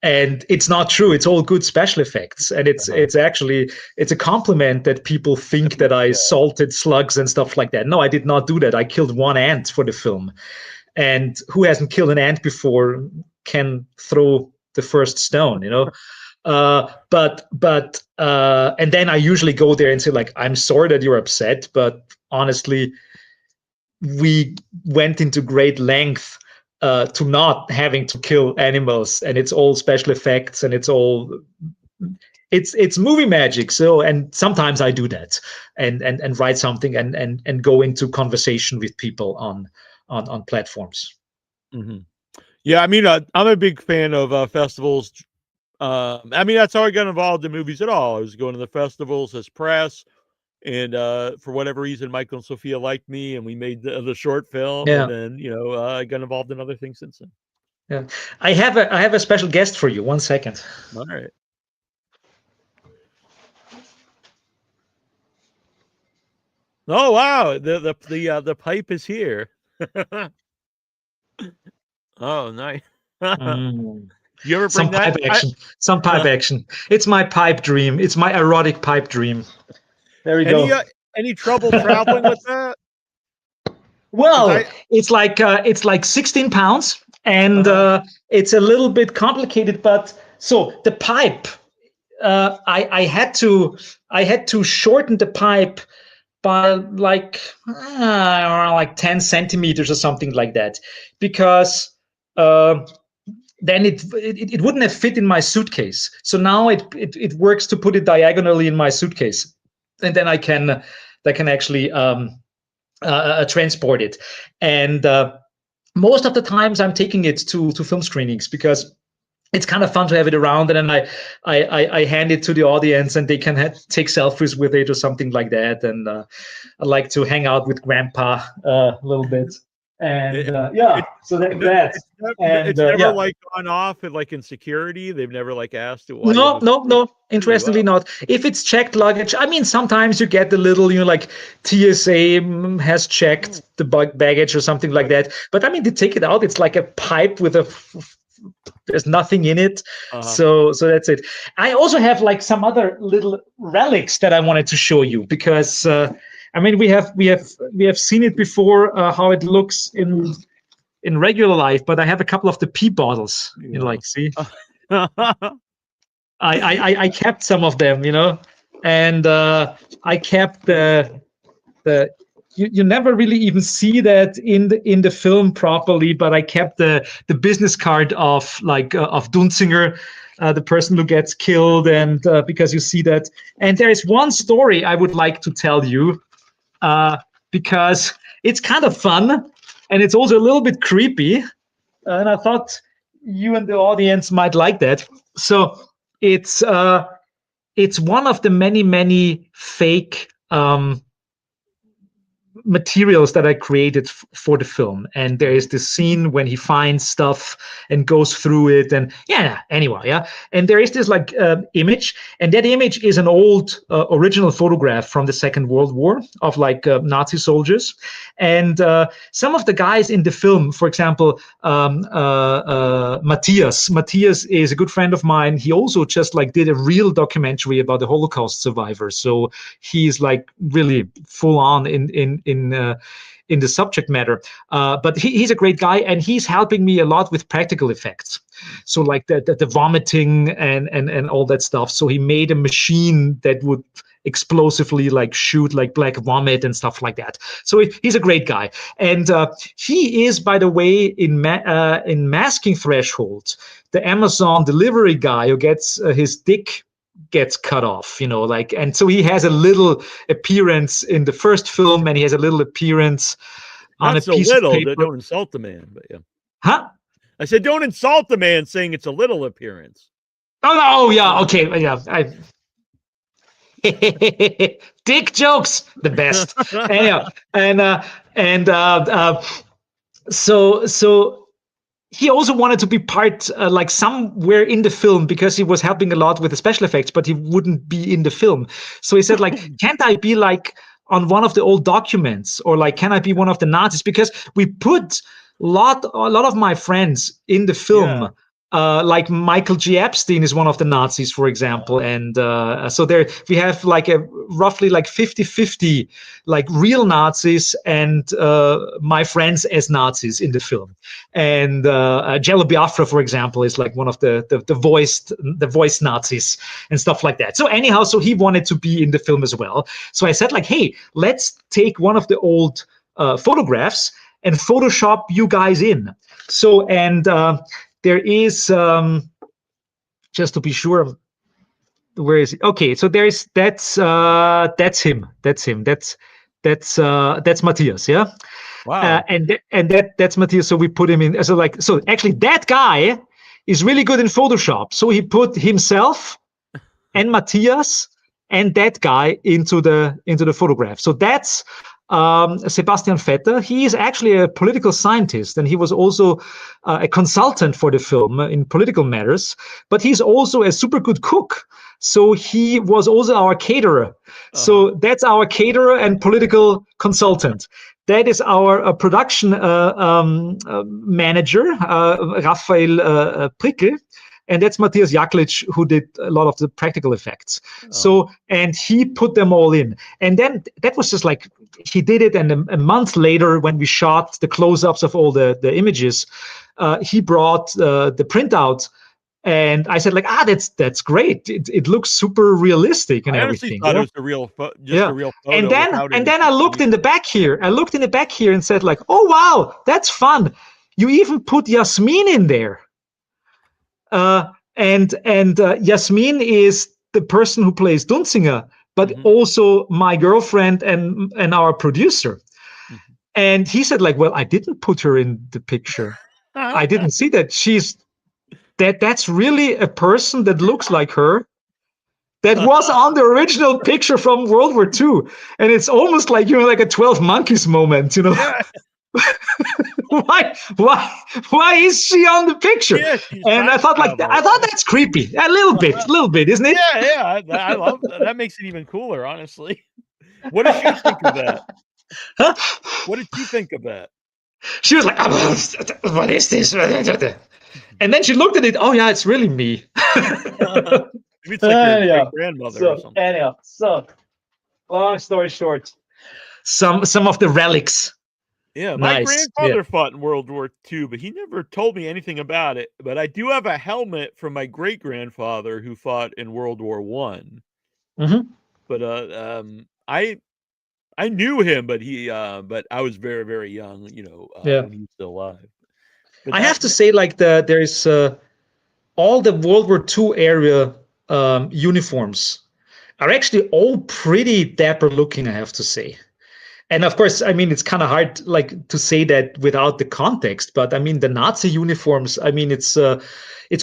And it's not true. It's all good special effects, and it's actually a compliment that people think that I salted slugs and stuff like that. No, I did not do that. I killed 1 ant for the film, and who hasn't killed an ant before can throw the first stone, you know. And then I usually go there and say like, I'm sorry that you're upset, but honestly, we went into great length to not having to kill animals, and it's all special effects, and it's movie magic. So, and sometimes I do that and write something and go into conversation with people on platforms. Mm-hmm. Yeah, I mean, I'm a big fan of festivals. I mean, that's how I got involved in movies at all. I was going to the festivals as press, and for whatever reason, Michael and Sophia liked me, and we made the short film, and then I got involved in other things since then. Yeah, I have a special guest for you. 1 second. All right. Oh wow, the pipe is here. Oh, nice. You ever bring pipe action? Some pipe action. It's my pipe dream. It's my erotic pipe dream. There we go. Any trouble traveling with that? Well, it's like 16 pounds, and it's a little bit complicated. But so the pipe, I had to shorten the pipe by like 10 centimeters or something like that, because then it wouldn't have fit in my suitcase. So now it works to put it diagonally in my suitcase, and then I can actually transport it. And most of the times I'm taking it to film screenings, because it's kind of fun to have it around, and then I hand it to the audience, and they can take selfies with it or something like that. And I like to hang out with Grandpa a little bit. And so that's it's never like gone off and like in security. They've never like asked it. No. Interestingly, not. If it's checked luggage, I mean, sometimes you get the little, like TSA has checked the baggage or something like that. But I mean, they take it out. It's like a pipe with there's nothing in it. So that's it. I also have like some other little relics that I wanted to show you, because I mean, we have seen it before, how it looks in regular life, but I have a couple of the pee bottles. You know, like, see, I kept some of them, and I kept the you never really even see that in the film properly, but I kept the business card of Dunzinger, the person who gets killed, and because you see that. And there is one story I would like to tell you, because it's kind of fun, and it's also a little bit creepy, and I thought you and the audience might like that. So it's one of the many fake materials that I created for the film. And there is this scene when he finds stuff and goes through it. And anyway, and there is this like image, and that image is an old original photograph from the Second World War of like Nazi soldiers. And some of the guys in the film, for example, Matthias is a good friend of mine. He also just like did a real documentary about the Holocaust survivors. So he's like really full on in the subject matter. But he's a great guy, and he's helping me a lot with practical effects. So like the vomiting and all that stuff. So he made a machine that would explosively like shoot like black vomit and stuff like that. So he's a great guy, and he is, by the way, in Masking Threshold, the Amazon delivery guy who gets his dick gets cut off, like, and so he has a little appearance in the first film, and he has a little appearance on a piece of paper. Don't insult the man, but yeah. Huh? I said, don't insult the man saying it's a little appearance. Oh yeah, okay, yeah. Dick jokes, the best. Anyhow, so he also wanted to be part like somewhere in the film, because he was helping a lot with the special effects, but he wouldn't be in the film. So he said, like, can't I be like on one of the old documents, or like, can I be one of the Nazis? Because we put a lot of my friends in the film. Yeah. Like Michael G. Epstein is one of the Nazis, for example. And so there we have like a roughly like 50-50, like real Nazis and my friends as Nazis in the film. And Jello Biafra, for example, is like one of the voiced Nazis and stuff like that. So anyhow, so he wanted to be in the film as well. So I said like, hey, let's take one of the old photographs and Photoshop you guys in. So, and there is, just to be sure, where is it? Okay, so there's that's him. That's Matthias, yeah. Wow. And that's Matthias. So we put him in. So actually, that guy is really good in Photoshop. So he put himself and Matthias and that guy into the photograph. So that's Sebastian Vetter. He is actually a political scientist, and he was also a consultant for the film in political matters, but he's also a super good cook. So he was also our caterer. So that's our caterer and political consultant. That is our production manager, Raphael Prickel. And that's Matthias Jaklic, who did a lot of the practical effects. So, and he put them all in. And then that was just like, he did it. And a month later, when we shot the close-ups of all the images, he brought the printout. And I said like, that's great. It looks super realistic and everything. I honestly thought it was a real a real photo. And then I looked in the back here. And said like, oh, wow, that's fun. You even put Yasmin in there. And Yasmin is the person who plays Dunzinger, but also my girlfriend and our producer. And he said like, well, I didn't put her in the picture. I didn't see that. That's really a person that looks like her. That was on the original picture from World War II. And it's almost like, like a 12 Monkeys moment, Yeah. Why is she on the picture? Yeah, and I thought that's creepy a little bit, isn't it? Yeah, I love that. That makes it even cooler, honestly. What did she think of that? Huh? What did you think of that? She was like, what is this? And then she looked at it. Oh yeah, it's really me. Maybe it's like your great-grandmother or something. Anyhow, so long story short, some of the relics. Yeah, my grandfather fought in World War II, but he never told me anything about it. But I do have a helmet from my great-grandfather who fought in World War I. But I knew him, but but I was very, very young, when he was still alive. But I have to say, like there's all the World War II area uniforms are actually all pretty dapper looking, I have to say. And of course, I mean, it's kind of hard like to say that without the context, but I mean, the Nazi uniforms, I mean, it's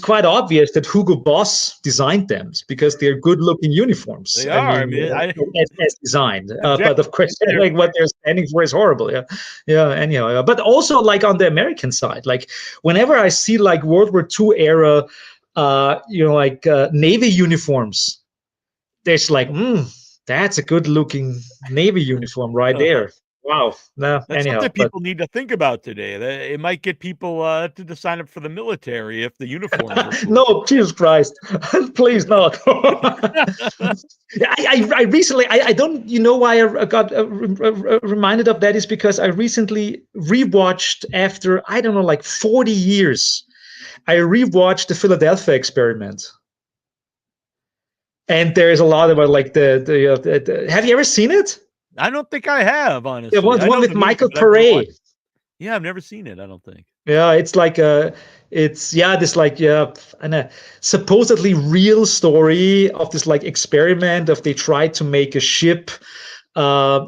quite obvious that Hugo Boss designed them because they're good-looking uniforms. They I are. I mean, mean, as designed. But of course, objectively, like what they're standing for is horrible. Yeah, yeah. Anyhow, but also like on the American side, like whenever I see like World War II era, like Navy uniforms, there's like, that's a good-looking Navy uniform right there. Wow. No, that's something anyhow, but people need to think about today. It might get people to sign up for the military if the uniforms are cool. no, Jesus Christ, please not. I recently, I don't, you know why I got reminded of that is because I recently rewatched after, I don't know, like 40 years, I rewatched the Philadelphia Experiment. And there's a lot about like have you ever seen it? I don't think I have, The honestly. I one know with the movie, Michael but I've never watched Pare. it. Yeah, I've never seen it, I don't think. Yeah, it's like this like and a supposedly real story of this like experiment of they tried to make a ship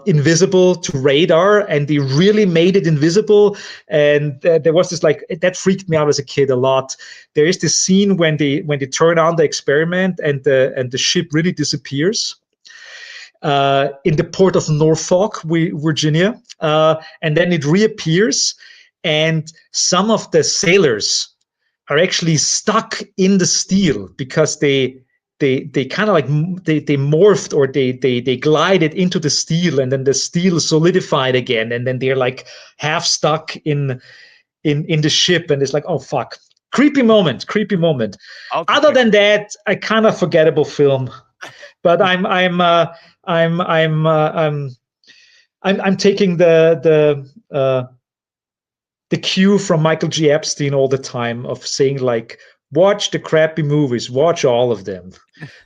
invisible to radar, and they really made it invisible. And there was this like that freaked me out as a kid a lot. There is this scene when they turn on the experiment and the ship really disappears in the port of Norfolk, Virginia, and then it reappears, and some of the sailors are actually stuck in the steel because they kind of like they morphed or they glided into the steel, and then the steel solidified again, and then they're like half stuck in the ship, and it's like, oh fuck, creepy moment. I'll have to Other check than it. that, a kind of forgettable film. But I'm I'm taking the cue from Michael G. Epstein all the time of saying like, watch the crappy movies, watch all of them.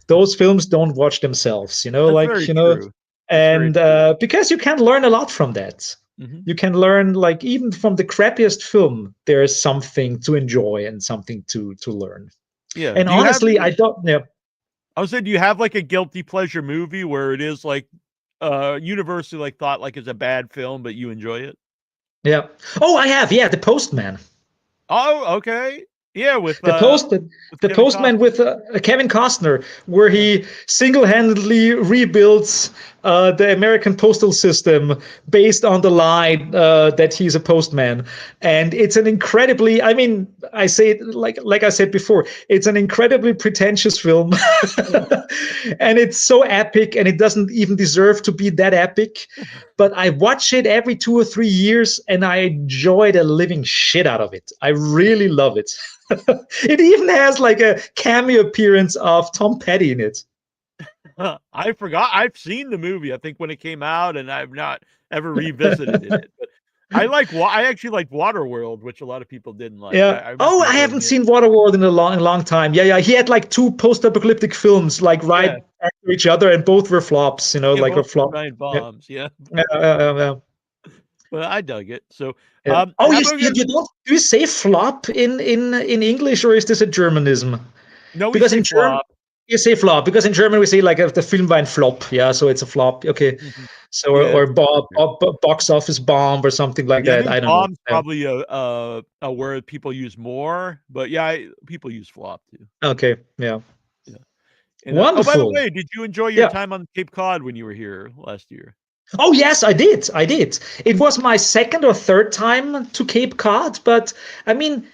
Those films don't watch themselves, That's like very true. That's very and true. because you can learn a lot from that. Mhm. You can learn like even from the crappiest film, there is something to enjoy and something to learn. Yeah. And Do you have honestly, any I don't. Yeah, I was saying, do you have like a guilty pleasure movie where it is like universally like thought like it's a bad film, but you enjoy it? yeah. Oh, I have. Yeah, The Postman. Oh, okay. Yeah, The post with the Kevin postman Costner. with Kevin Costner, where Yeah. he single-handedly rebuilds the American postal system based on the lie that he's a postman, and it's an incredibly, I mean, I say it like I said before, it's an incredibly pretentious film, and it's so epic, and it doesn't even deserve to be that epic. But I watch it every 2 or 3 years, and I enjoy the living shit out of it. I really love it. It even has like a cameo appearance of Tom Petty in it. I forgot. I've seen the movie, I think, when it came out, and I've not ever revisited it. But I actually like Waterworld, which a lot of people didn't like. Yeah. I remember Oh, I enjoying haven't it. seen Waterworld in a long time. Yeah, yeah. He had like two post-apocalyptic films like Yeah. right after each other, and both were flops. Yeah, Like a both were flop. giant Yeah. bombs. Yeah. Yeah. But I dug it. So, Yeah. Oh, how about you don't do you say flop in English, or is this a Germanism? no, we Because say in German flop. you say flop. Because in German we say like the Film war ein Flop. Yeah, so it's a flop. Okay. Mhm. So Yeah, or that's true. box office bomb or something like Yeah, I that. think I don't know. bomb's Yeah. probably a word people use more, but yeah, people use flop too. Okay. Yeah. Yeah. And oh, by the Wonderful. way, did you enjoy your Yeah. time on Cape Cod when you were here last year? Oh yes, I did. I did. It was my second or third time to Cape Cod, but I mean,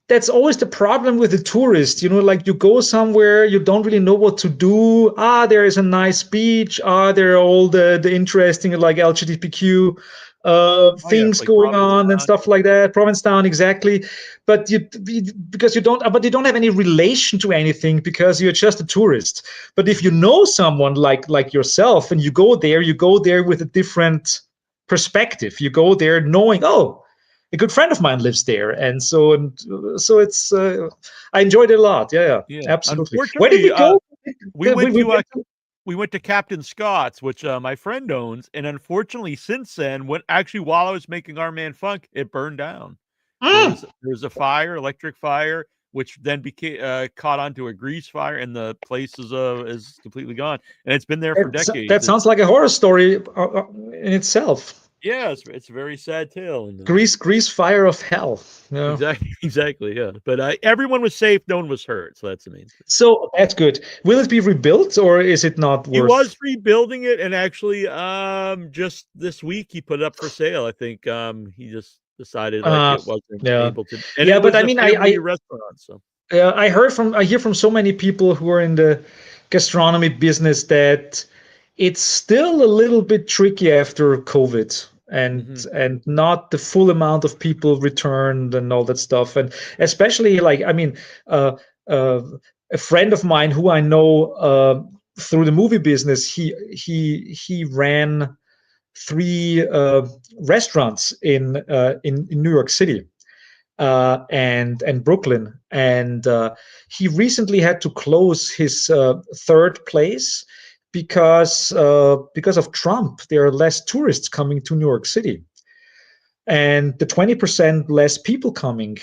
that's always the problem with the tourist. Like you go somewhere, you don't really know what to do. There is a nice beach. There are all the interesting like LGBTQ Oh yeah, things like going on and Provincetown. stuff like that. Provincetown, exactly. But because but you don't have any relation to anything because you're just a tourist. But if you know someone like yourself and you go there with a different perspective. You go there knowing, oh, a good friend of mine lives there, and so it's I enjoyed it a lot. Yeah, yeah, Yeah. absolutely. Where did Unfortunately, we go? we went We to went to, we went to Captain Scott's, which my friend owns, and unfortunately, since then, when actually while I was making Our Man Funk, it burned down. There mm, was a fire, electric fire. which then became caught onto a grease fire, and the place is completely gone, and it's been there for decades. That sounds like a horror story in itself. Yeah, it's a very sad tale. And, Grease fire of hell. Yeah. exactly, yeah. But everyone was safe, no one was hurt, so that's the main thing. So that's good. Will it be rebuilt or is it not He worth? was rebuilding it, and actually, just this week he put it up for sale. I think he just decided like it wasn't Yeah. able to, and Yeah, it but was I a mean, family restaurant. So I hear from so many people who are in the gastronomy business that it's still a little bit tricky after COVID, and not the full amount of people returned and all that stuff, and especially like I mean, uh, uh, a friend of mine who I know through the movie business, he ran 3 restaurants in New York City and Brooklyn, and he recently had to close his third place because of Trump. There are less tourists coming to New York City, and the 20% less people coming,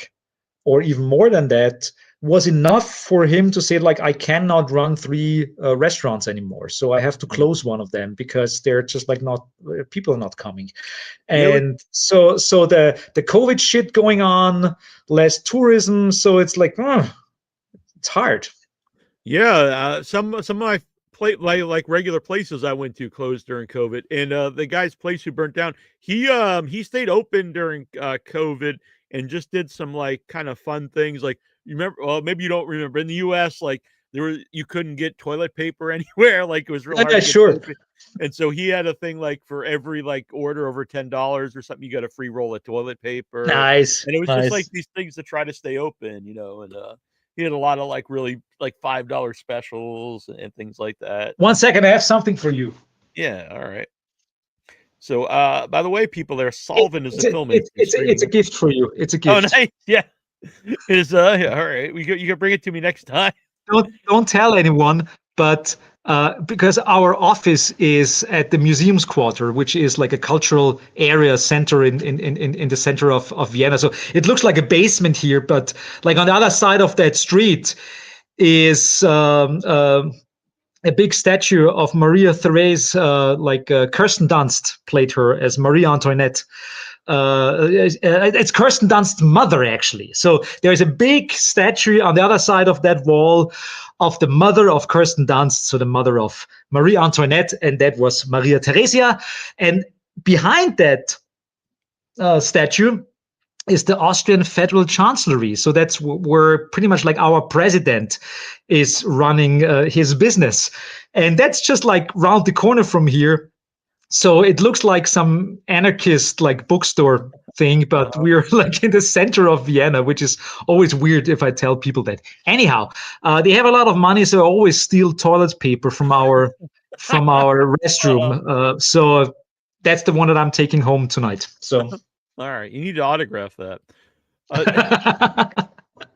or even more than that, was enough for him to say like I cannot run 3 restaurants anymore, so I have to close one of them because they're just like not people are not coming. And so the COVID shit going on, less tourism, so it's like it's hard. yeah, some of my like regular places I went to closed during COVID, and the guy's place who burnt down, he stayed open during COVID and just did some like kind of fun things. Like you remember, well, maybe you don't remember, in the U.S. like you couldn't get toilet paper anywhere, like it was real hard Yeah, to get sure. toilet paper. And so he had a thing like for every like order over $10 or something, you got a free roll of toilet paper. Nice, And it was just like nice. these things to try to stay open, and he had a lot of like really like $5 specials and things like that. 1 second, I have something for you. Yeah, all right. So, by the way, people, there, Solvent is It's the a, film it's, industry it's, a, it's a streaming. gift for you. It's a Oh, gift. nice. Yeah, it is. Yeah, all right. You can bring it to me next time. Don't tell anyone, but because our office is at the Museums Quarter, which is like a cultural area center in the center of Vienna. So it looks like a basement here, but like on the other side of that street is a big statue of Maria Therese, Kirsten Dunst played her as Marie Antoinette. It's Kirsten Dunst's mother, actually. So there's a big statue on the other side of that wall of the mother of Kirsten Dunst, so the mother of Marie Antoinette, and that was Maria Theresia. And behind that statue is the Austrian Federal Chancellery. So that's where pretty much like our president is running his business. And that's just like round the corner from here. So it looks like some anarchist like bookstore thing, but we're like in the center of Vienna, which is always weird if I tell people that. Anyhow, they have a lot of money, so I always steal toilet paper from our restroom. So that's the one that I'm taking home tonight. So All right, you need to autograph that.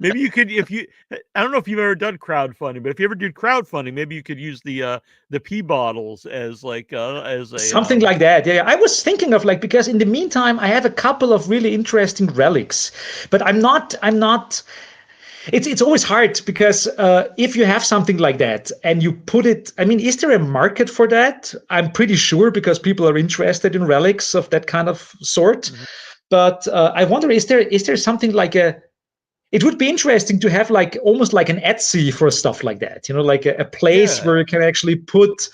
Maybe you could, if you, I don't know if you've ever done crowdfunding, but if you ever do crowdfunding, maybe you could use the pee bottles as like as a something like that. Yeah, I was thinking of like, because in the meantime I have a couple of really interesting relics, but I'm not. It's always hard because if you have something like that and you put it, I mean, is there a market for that? I'm pretty sure, because people are interested in relics of that kind of sort. But I wonder, is there something like it would be interesting to have like almost like an Etsy for stuff like that, like a place where you can actually put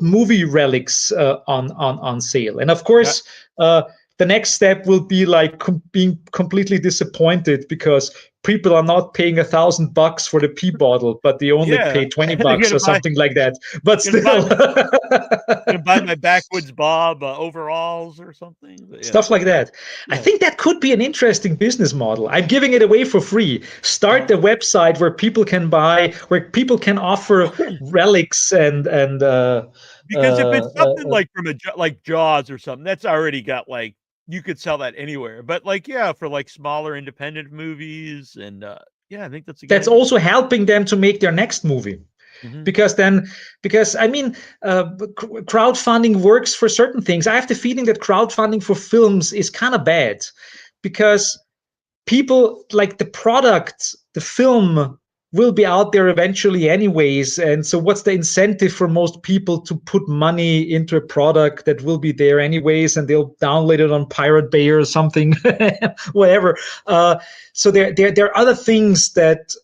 movie relics on sale. And of course, the next step will be like being completely disappointed because people are not paying $1,000 for the pee bottle, but they only pay $20 or something like that. But still, gonna buy my backwoods Bob overalls or something. Stuff like that. I think that could be an interesting business model. I'm giving it away for free. Start a website where people can buy, where people can offer relics and because if it's something like from like Jaws or something, that's already got like, you could sell that anywhere. But like, yeah, for like smaller independent movies, and I think that's a good idea. Also helping them to make their next movie. Because I mean, crowdfunding works for certain things. I have the feeling that crowdfunding for films is kind of bad, because people like the product the film will be out there eventually anyways, and so what's the incentive for most people to put money into a product that will be there anyways, and they'll download it on Pirate Bay or something, whatever. So there are other things that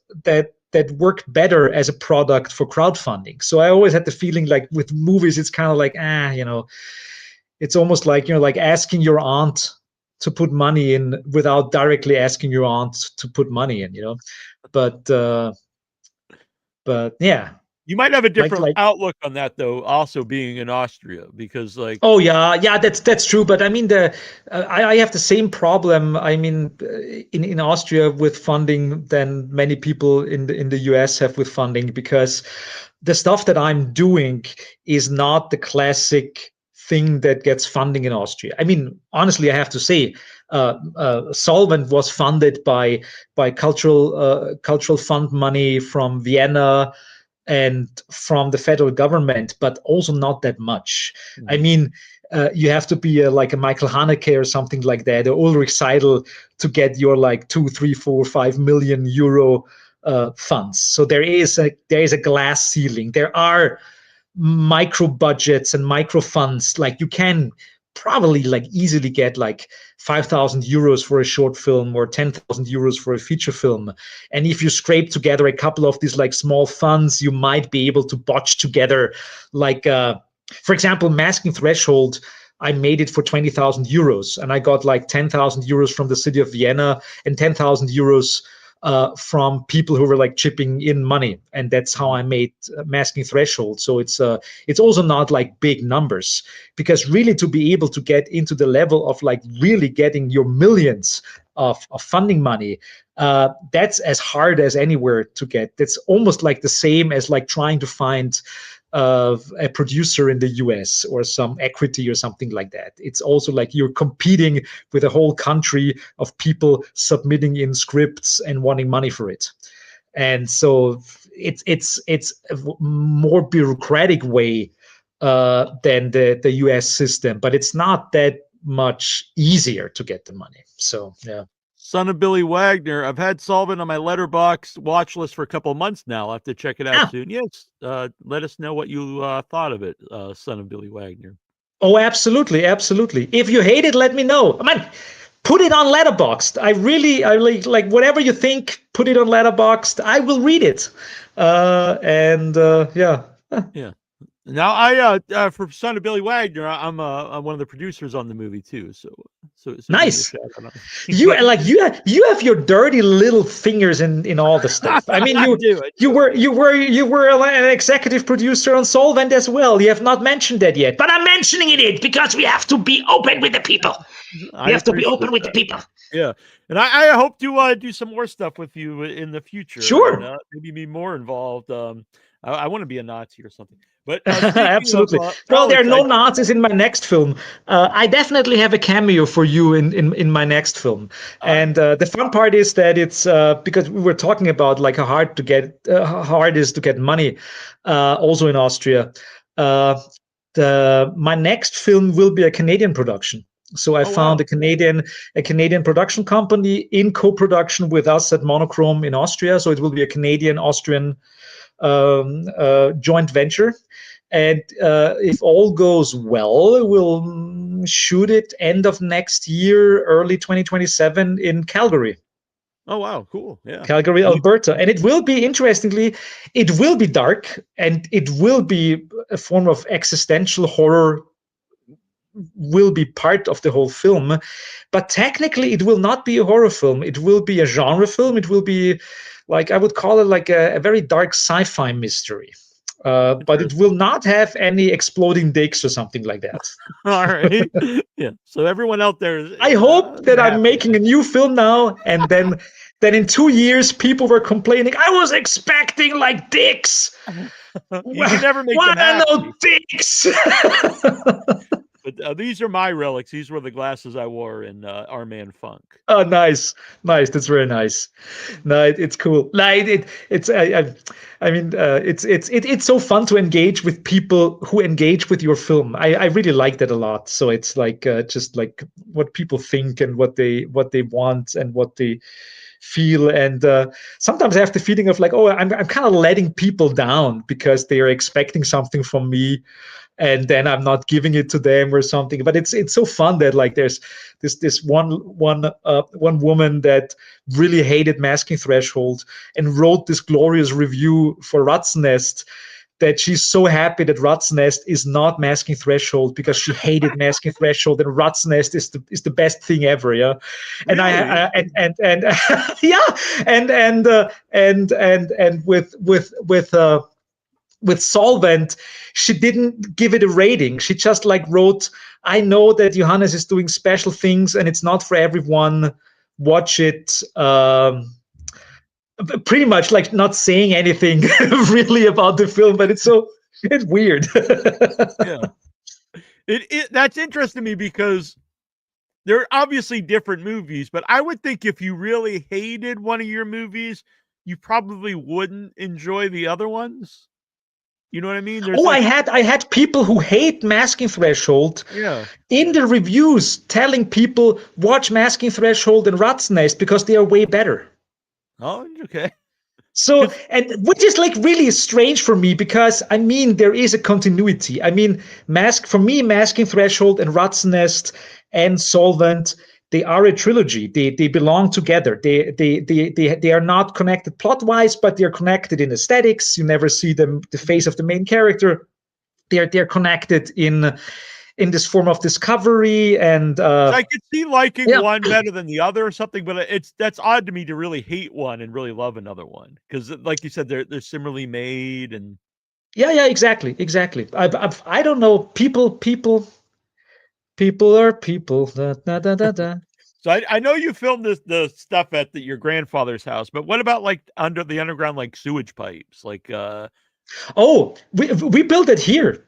work better as a product for crowdfunding. So I always had the feeling like with movies, it's kind of like it's almost like like asking your aunt to put money in without directly asking your aunt to put money in. But yeah, You might have a like different outlook on that, though, also being in Austria, because like. oh yeah, that's true. But I mean, I have the same problem. I mean, in Austria with funding than many people in the US have with funding, because the stuff that I'm doing is not the classic thing that gets funding in Austria. I mean, honestly, I have to say, Solvent was funded by cultural fund money from Vienna and from the federal government, but also not that much. I mean, you have to be like a Michael Haneke or something like that, or Ulrich Seidel, to get your like 2, 3, 4, 5 million euro funds. So there is a glass ceiling. There are micro budgets and micro funds. Like you can probably like easily get like 5,000 euros for a short film or 10,000 euros for a feature film. And if you scrape together a couple of these like small funds, you might be able to botch together like for example, Masking Threshold. I made it for 20,000 euros, and I got like 10,000 euros from the city of Vienna and 10,000 euros from people who were like chipping in money, and that's how I made Masking Threshold. So it's also not like big numbers, because really to be able to get into the level of like really getting your millions of funding money, that's as hard as anywhere to get. That's almost like the same as like trying to find a producer in the US or some equity or something like that. It's also like you're competing with a whole country of people submitting in scripts and wanting money for it. And so it's a more bureaucratic way than the US system, but it's not that much easier to get the money. So yeah. Son of Billy Wagner. I've had Solvent on my Letterboxd watch list for a couple of months now. I'll have to check it out soon. Yes. Let us know what you thought of it, Son of Billy Wagner. Oh, absolutely, absolutely. If you hate it, let me know. Man, put it on Letterboxd. I like whatever you think. Put it on Letterboxd. I will read it. Yeah. Yeah. Now I for Son of Billy Wagner, I'm one of the producers on the movie too. So nice. You have your dirty little fingers in all the stuff. I mean, you were an executive producer on Solvent as well. You have not mentioned that yet, but I'm mentioning it because we have to be open with the people. We have to be open with the people. Yeah, and I hope to do some more stuff with you in the future. Sure, and, maybe be more involved. I want to be a Nazi or something. But absolutely. Well, there are no Nazis in my next film. I definitely have a cameo for you in my next film. And the fun part is that it's because we were talking about like how hard it is to get money, also in Austria. My next film will be a Canadian production. So I found a Canadian production company in co-production with us at Monochrome in Austria. So it will be a Canadian-Austrian joint venture. And if all goes well, we'll shoot it end of next year, early 2027 in Calgary. Oh, wow. Cool. Yeah. Calgary, Alberta. And it will be, interestingly, it will be dark, and it will be a form of existential horror, will be part of the whole film. But technically, it will not be a horror film. It will be a genre film. It will be, like, I would call it like a very dark sci-fi mystery. But it will not have any exploding dicks or something like that. All right. Yeah. So everyone out there, I hope that I'm making a new film now, and then in 2 years people were complaining, I was expecting like dicks. You can never make them happy. No dicks. But these are my relics. These were the glasses I wore in Our Man Funk. Oh, nice, nice. That's very nice. No, it's cool. No, it's I mean, it's so fun to engage with people who engage with your film. I really like that a lot. So it's like just like what people think and what they want and what they feel. And sometimes I have the feeling of like, oh, I'm kind of letting people down because they are expecting something from me, and then I'm not giving it to them or something. But it's so fun that like there's this one woman that really hated Masking Threshold and wrote this glorious review for Rat's Nest, that she's so happy that Rat's Nest is not Masking Threshold because she hated Masking Threshold, and Rat's Nest is the best thing ever. Yeah, and Really? and yeah, and with Solvent, she didn't give it a rating. She just like wrote, I know that Johannes is doing special things and it's not for everyone. Watch it. Pretty much like not saying anything really about the film, but it's weird. Yeah. That's interesting to me because they're obviously different movies, but I would think if you really hated one of your movies, you probably wouldn't enjoy the other ones. You know what I mean? There's Oh, like, I had people who hate Masking Threshold yeah. in the reviews telling people watch Masking Threshold and Rat's Nest because they are way better. Oh, okay. So, and which is like really strange for me because I mean there is a continuity. I mean, Masking Threshold and Rat's Nest and Solvent, they are a trilogy. They belong together. They are not connected plot wise, but they're connected in aesthetics. You never see the face of the main character. They're connected in this form of discovery and I could see liking yeah. one better than the other or something, but that's odd to me to really hate one and really love another one because, like you said, they're similarly made and Yeah, exactly. I don't know. People are people. Da, da, da, da, da. so I know you filmed the stuff at your grandfather's house, but what about like under the underground like sewage pipes? Like Oh, we built it here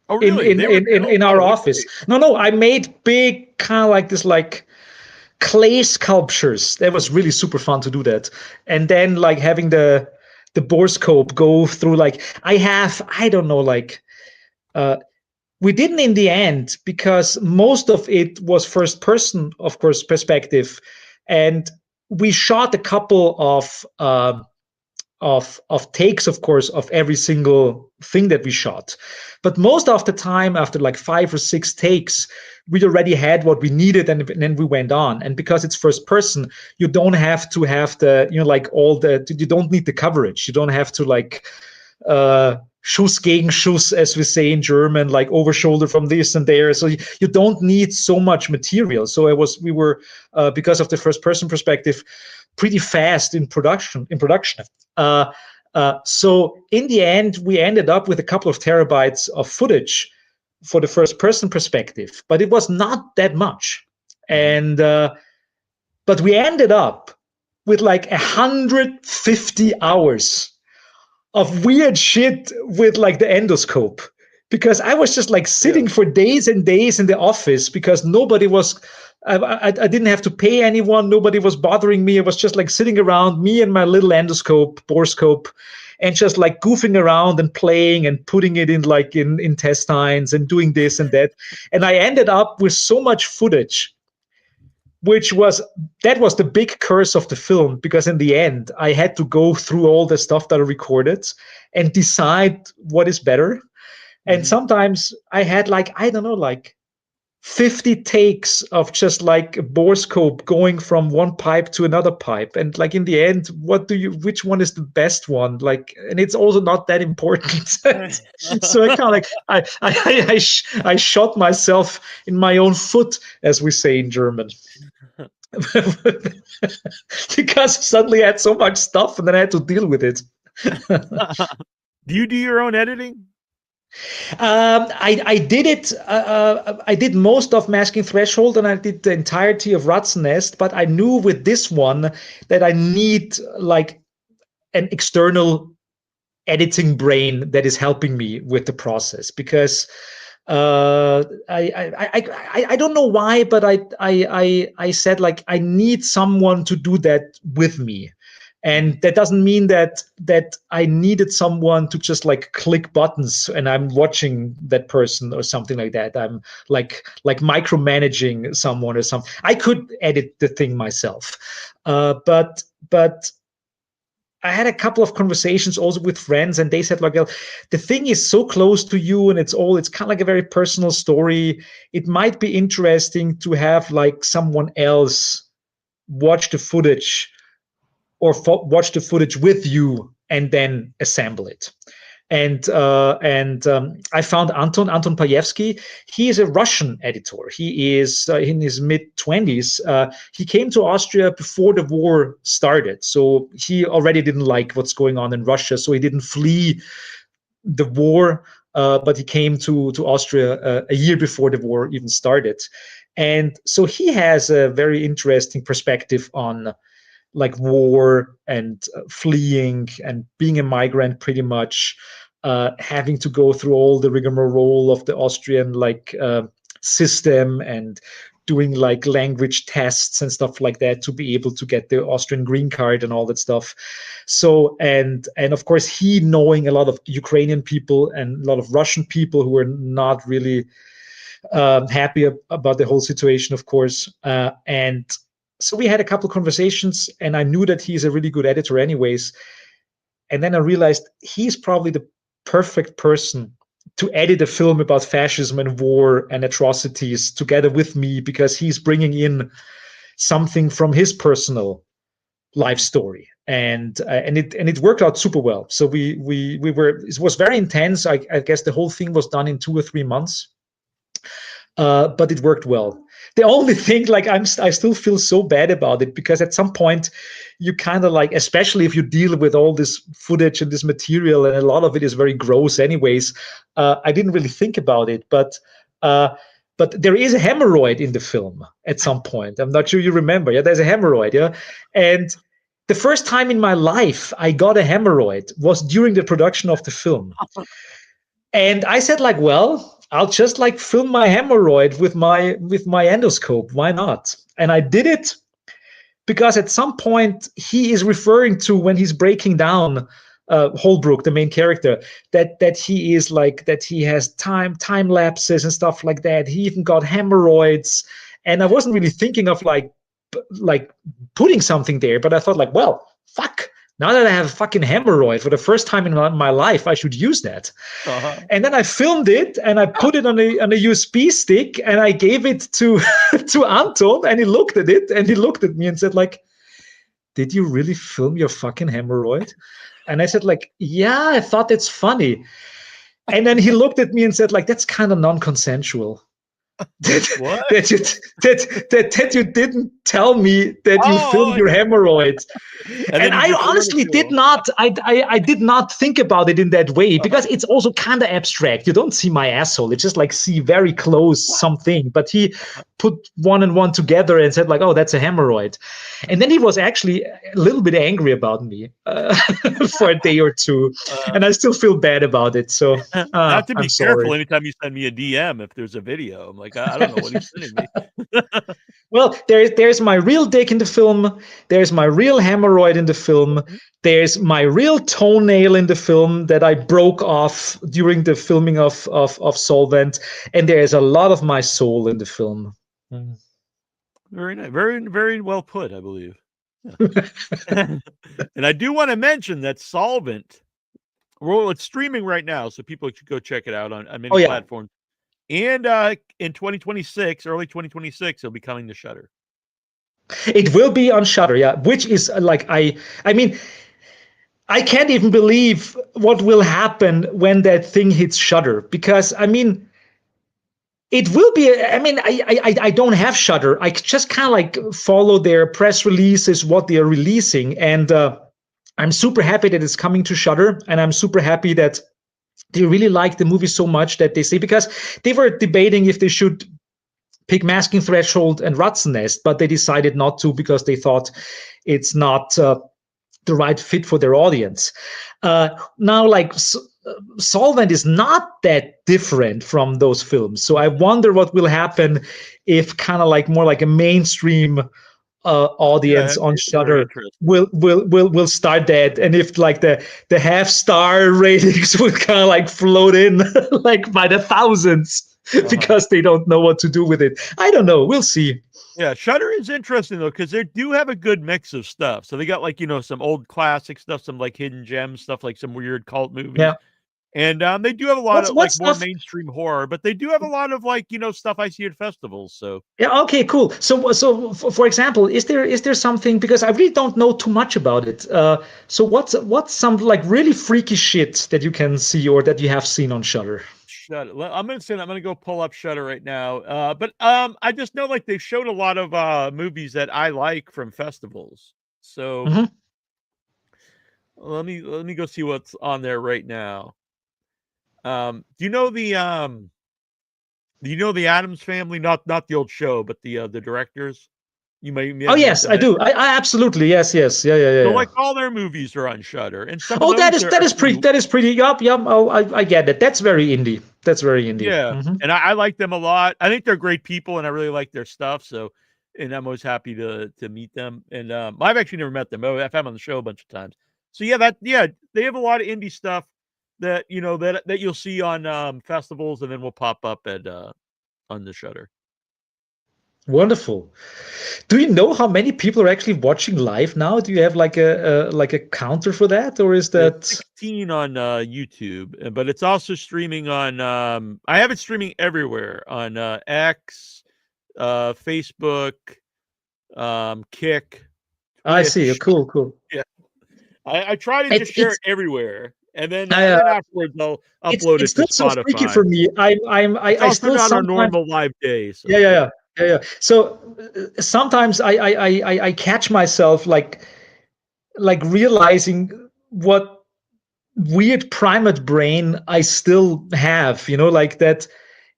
oh really? They were built? in Oh, our that's office. great. No, I made big kind of like this like clay sculptures. That was really super fun to do that. And then like having the borescope go through like I don't know like uh we didn't in the end because most of it was first person, of course, perspective, and we shot a couple of takes, of course, of every single thing that we shot. But most of the time, after like 5 or 6 takes, we already had what we needed, and then we went on. And because it's first person, you don't have to have like you don't need the coverage. You don't have to like Schuss gegen Schuss, as we say in German, like over shoulder from this and there. So you don't need so much material. So we were because of the first person perspective, pretty fast in production. Uh, so in the end, we ended up with a couple of terabytes of footage for the first person perspective, but it was not that much. Mhm. And but we ended up with like 150 hours of weird shit with like the endoscope, because I was just like Yeah. sitting for days and days in the office because nobody was. I didn't have to pay anyone. Nobody was bothering me. I was just like sitting around, me and my little endoscope, borescope, and just like goofing around and playing and putting it in like in intestines and doing this and that. And I ended up with so much footage, which was that was the big curse of the film, because in the end I had to go through all the stuff that I recorded and decide what is better. And Mhm. sometimes I had like, I don't know, like 50 takes of just like a borescope going from one pipe to another pipe, and like in the end, which one is the best one, like, and it's also not that important. So I kind of like I shot myself in my own foot, as we say in German. Because suddenly I had so much stuff and then I had to deal with it. Do you do your own editing? I did it. I did most of Masking Threshold, and I did the entirety of Rat's Nest. But I knew with this one that I need like an external editing brain that is helping me with the process, because I don't know why, but I said like I need someone to do that with me. And that doesn't mean that I needed someone to just like click buttons and I'm watching that person or something like that. I'm like micromanaging someone or something. I could edit the thing myself, but I had a couple of conversations also with friends, and they said, like, "Well, the thing is so close to you, and it's kind of like a very personal story. It might be interesting to have like someone else watch the footage or watch the footage with you and then assemble it." And I found Anton Pajewski. He is a Russian editor. He is in his mid-20s. He came to Austria before the war started, so he already didn't like what's going on in Russia. So he didn't flee the war, but he came to Austria a year before the war even started. And so he has a very interesting perspective on like war and fleeing and being a migrant, pretty much having to go through all the rigmarole of the Austrian like system and doing like language tests and stuff like that to be able to get the Austrian green card and all that stuff. So and of course he knowing a lot of Ukrainian people and a lot of Russian people who were not really happy about the whole situation, of course, and so we had a couple of conversations, and I knew that he's a really good editor anyways. And then I realized he's probably the perfect person to edit a film about fascism and war and atrocities together with me, because he's bringing in something from his personal life story. And it worked out super well. So we were, it was very intense. I guess the whole thing was done in 2 or 3 months. But it worked well. The only thing, like I still feel so bad about it, because at some point you kind of like, especially if you deal with all this footage and this material, and a lot of it is very gross anyways. I didn't really think about it, but there is a hemorrhoid in the film at some point. I'm not sure you remember. Yeah, there's a hemorrhoid. Yeah, and the first time in my life I got a hemorrhoid was during the production of the film. And I said, like, well, I'll just like film my hemorrhoid with my endoscope. Why not? And I did it because at some point he is referring to, when he's breaking down Holbrook, the main character, that he is like, that he has time lapses and stuff like that. He even got hemorrhoids, and I wasn't really thinking of like putting something there, but I thought like, well, fuck. Now that I have a fucking hemorrhoid for the first time in my life, I should use that. Uh-huh. And then I filmed it and I put it on a USB stick and I gave it to Anton, and he looked at it and he looked at me and said like, "Did you really film your fucking hemorrhoid?" And I said like, "Yeah, I thought it's funny." And then he looked at me and said like, "That's kind of non-consensual." that you didn't tell me that you filmed your hemorrhoids. And I honestly did not, I did not think about it in that way, because it's also kind of abstract. You don't see my asshole. You just like see very close something. But he put one and one together and said like, "Oh, that's a hemorrhoid." And then he was actually a little bit angry about me for a day or two. And I still feel bad about it. So I have to be careful sorry. anytime you send me a DM if there's a video. I'm like, I don't know what he's sending me. Well, there's my real dick in the film. There's my real hemorrhoid in the film. There's my real toenail in the film that I broke off during the filming of Solvent. And there's a lot of my soul in the film. Very nice. Very, very well put, I believe. Yeah. And I do want to mention that Solvent, well, it's streaming right now, so people should go check it out on many platforms. And in 2026, early 2026, it'll be coming to Shudder. It will be on Shudder, yeah. Which is like, I mean, I can't even believe what will happen when that thing hits Shudder, because I mean, it will be. I mean, I don't have Shudder. I just kind of like follow their press releases, what they are releasing, and I'm super happy that it's coming to Shudder, and I'm super happy that they really like the movie so much that they say, because they were debating if they should pick Masking Threshold and Rat's Nest, but they decided not to because they thought it's not the right fit for their audience. Now, like Solvent is not that different from those films. So I wonder what will happen if kind of like more like a mainstream Yeah, audience on it's very Shutter interesting. will start that, and if like the half star ratings would kind of like float in like by the thousands Uh-huh. because they don't know what to do with it. I don't know. We'll see. Yeah, Shutter is interesting though because they do have a good mix of stuff. So they got like some old classic stuff, some like hidden gems stuff, like some weird cult movies, Yeah. and they do have a lot What's of what like more stuff? mainstream horror, but they do have a lot of like stuff I see at festivals. So Yeah. Okay. Cool. So for example, is there something, because I really don't know too much about it. So what's some like really freaky shit that you can see or that you have seen on Shutter? I'm gonna say that I'm gonna go pull up Shutter right now. But I just know like they've showed a lot of movies that I like from festivals. So Hmm. let me go see what's on there right now. Do you know the Adams Family? Not the old show, but the directors. You Oh have met yes, them. I do. I absolutely, yes, yes, yeah, yeah, yeah, So yeah. like all their movies are on Shutter, and some of Oh, that those is are pretty. pretty. Yup, yup. Oh, I get it. That's very indie. That's very indie. Yeah, Hmm. and I like them a lot. I think they're great people, and I really like their stuff. So, and I'm always happy to meet them. And I've actually never met them. I've had them on the show a bunch of times. So yeah, they have a lot of indie stuff that that you'll see on festivals, and then will pop up at on the Shutter. Wonderful. Do you know how many people are actually watching live now? Do you have like a counter for that, or is Yeah, it's that? 16 on YouTube, but it's also streaming on. I have it streaming everywhere on X, Facebook, Kick, I see. Twitch. Cool, cool. Yeah, I try to It's just share it's it everywhere, and I, then afterwards I'll upload it's it to still so freaky Spotify. for me. It's I also still not our sometimes. normal live day, Yeah, so yeah, yeah. yeah, yeah, yeah. So sometimes I catch myself like realizing what weird primate brain I still have, like that.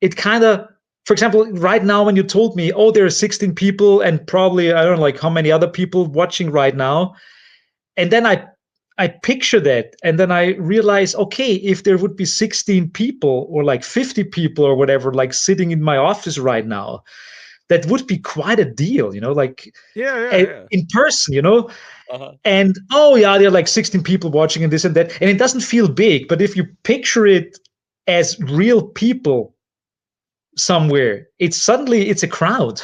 It kind of, for example, right now when you told me, oh, there are 16 people and probably I don't know like how many other people watching right now, and then I picture that, and then I realize, okay, if there would be 16 people or like 50 people or whatever, like sitting in my office right now, that would be quite a deal, like Yeah, yeah, yeah. in person, Uh-huh. and oh yeah, there are like 16 people watching and this and that, and it doesn't feel big, but if you picture it as real people somewhere, it's a crowd.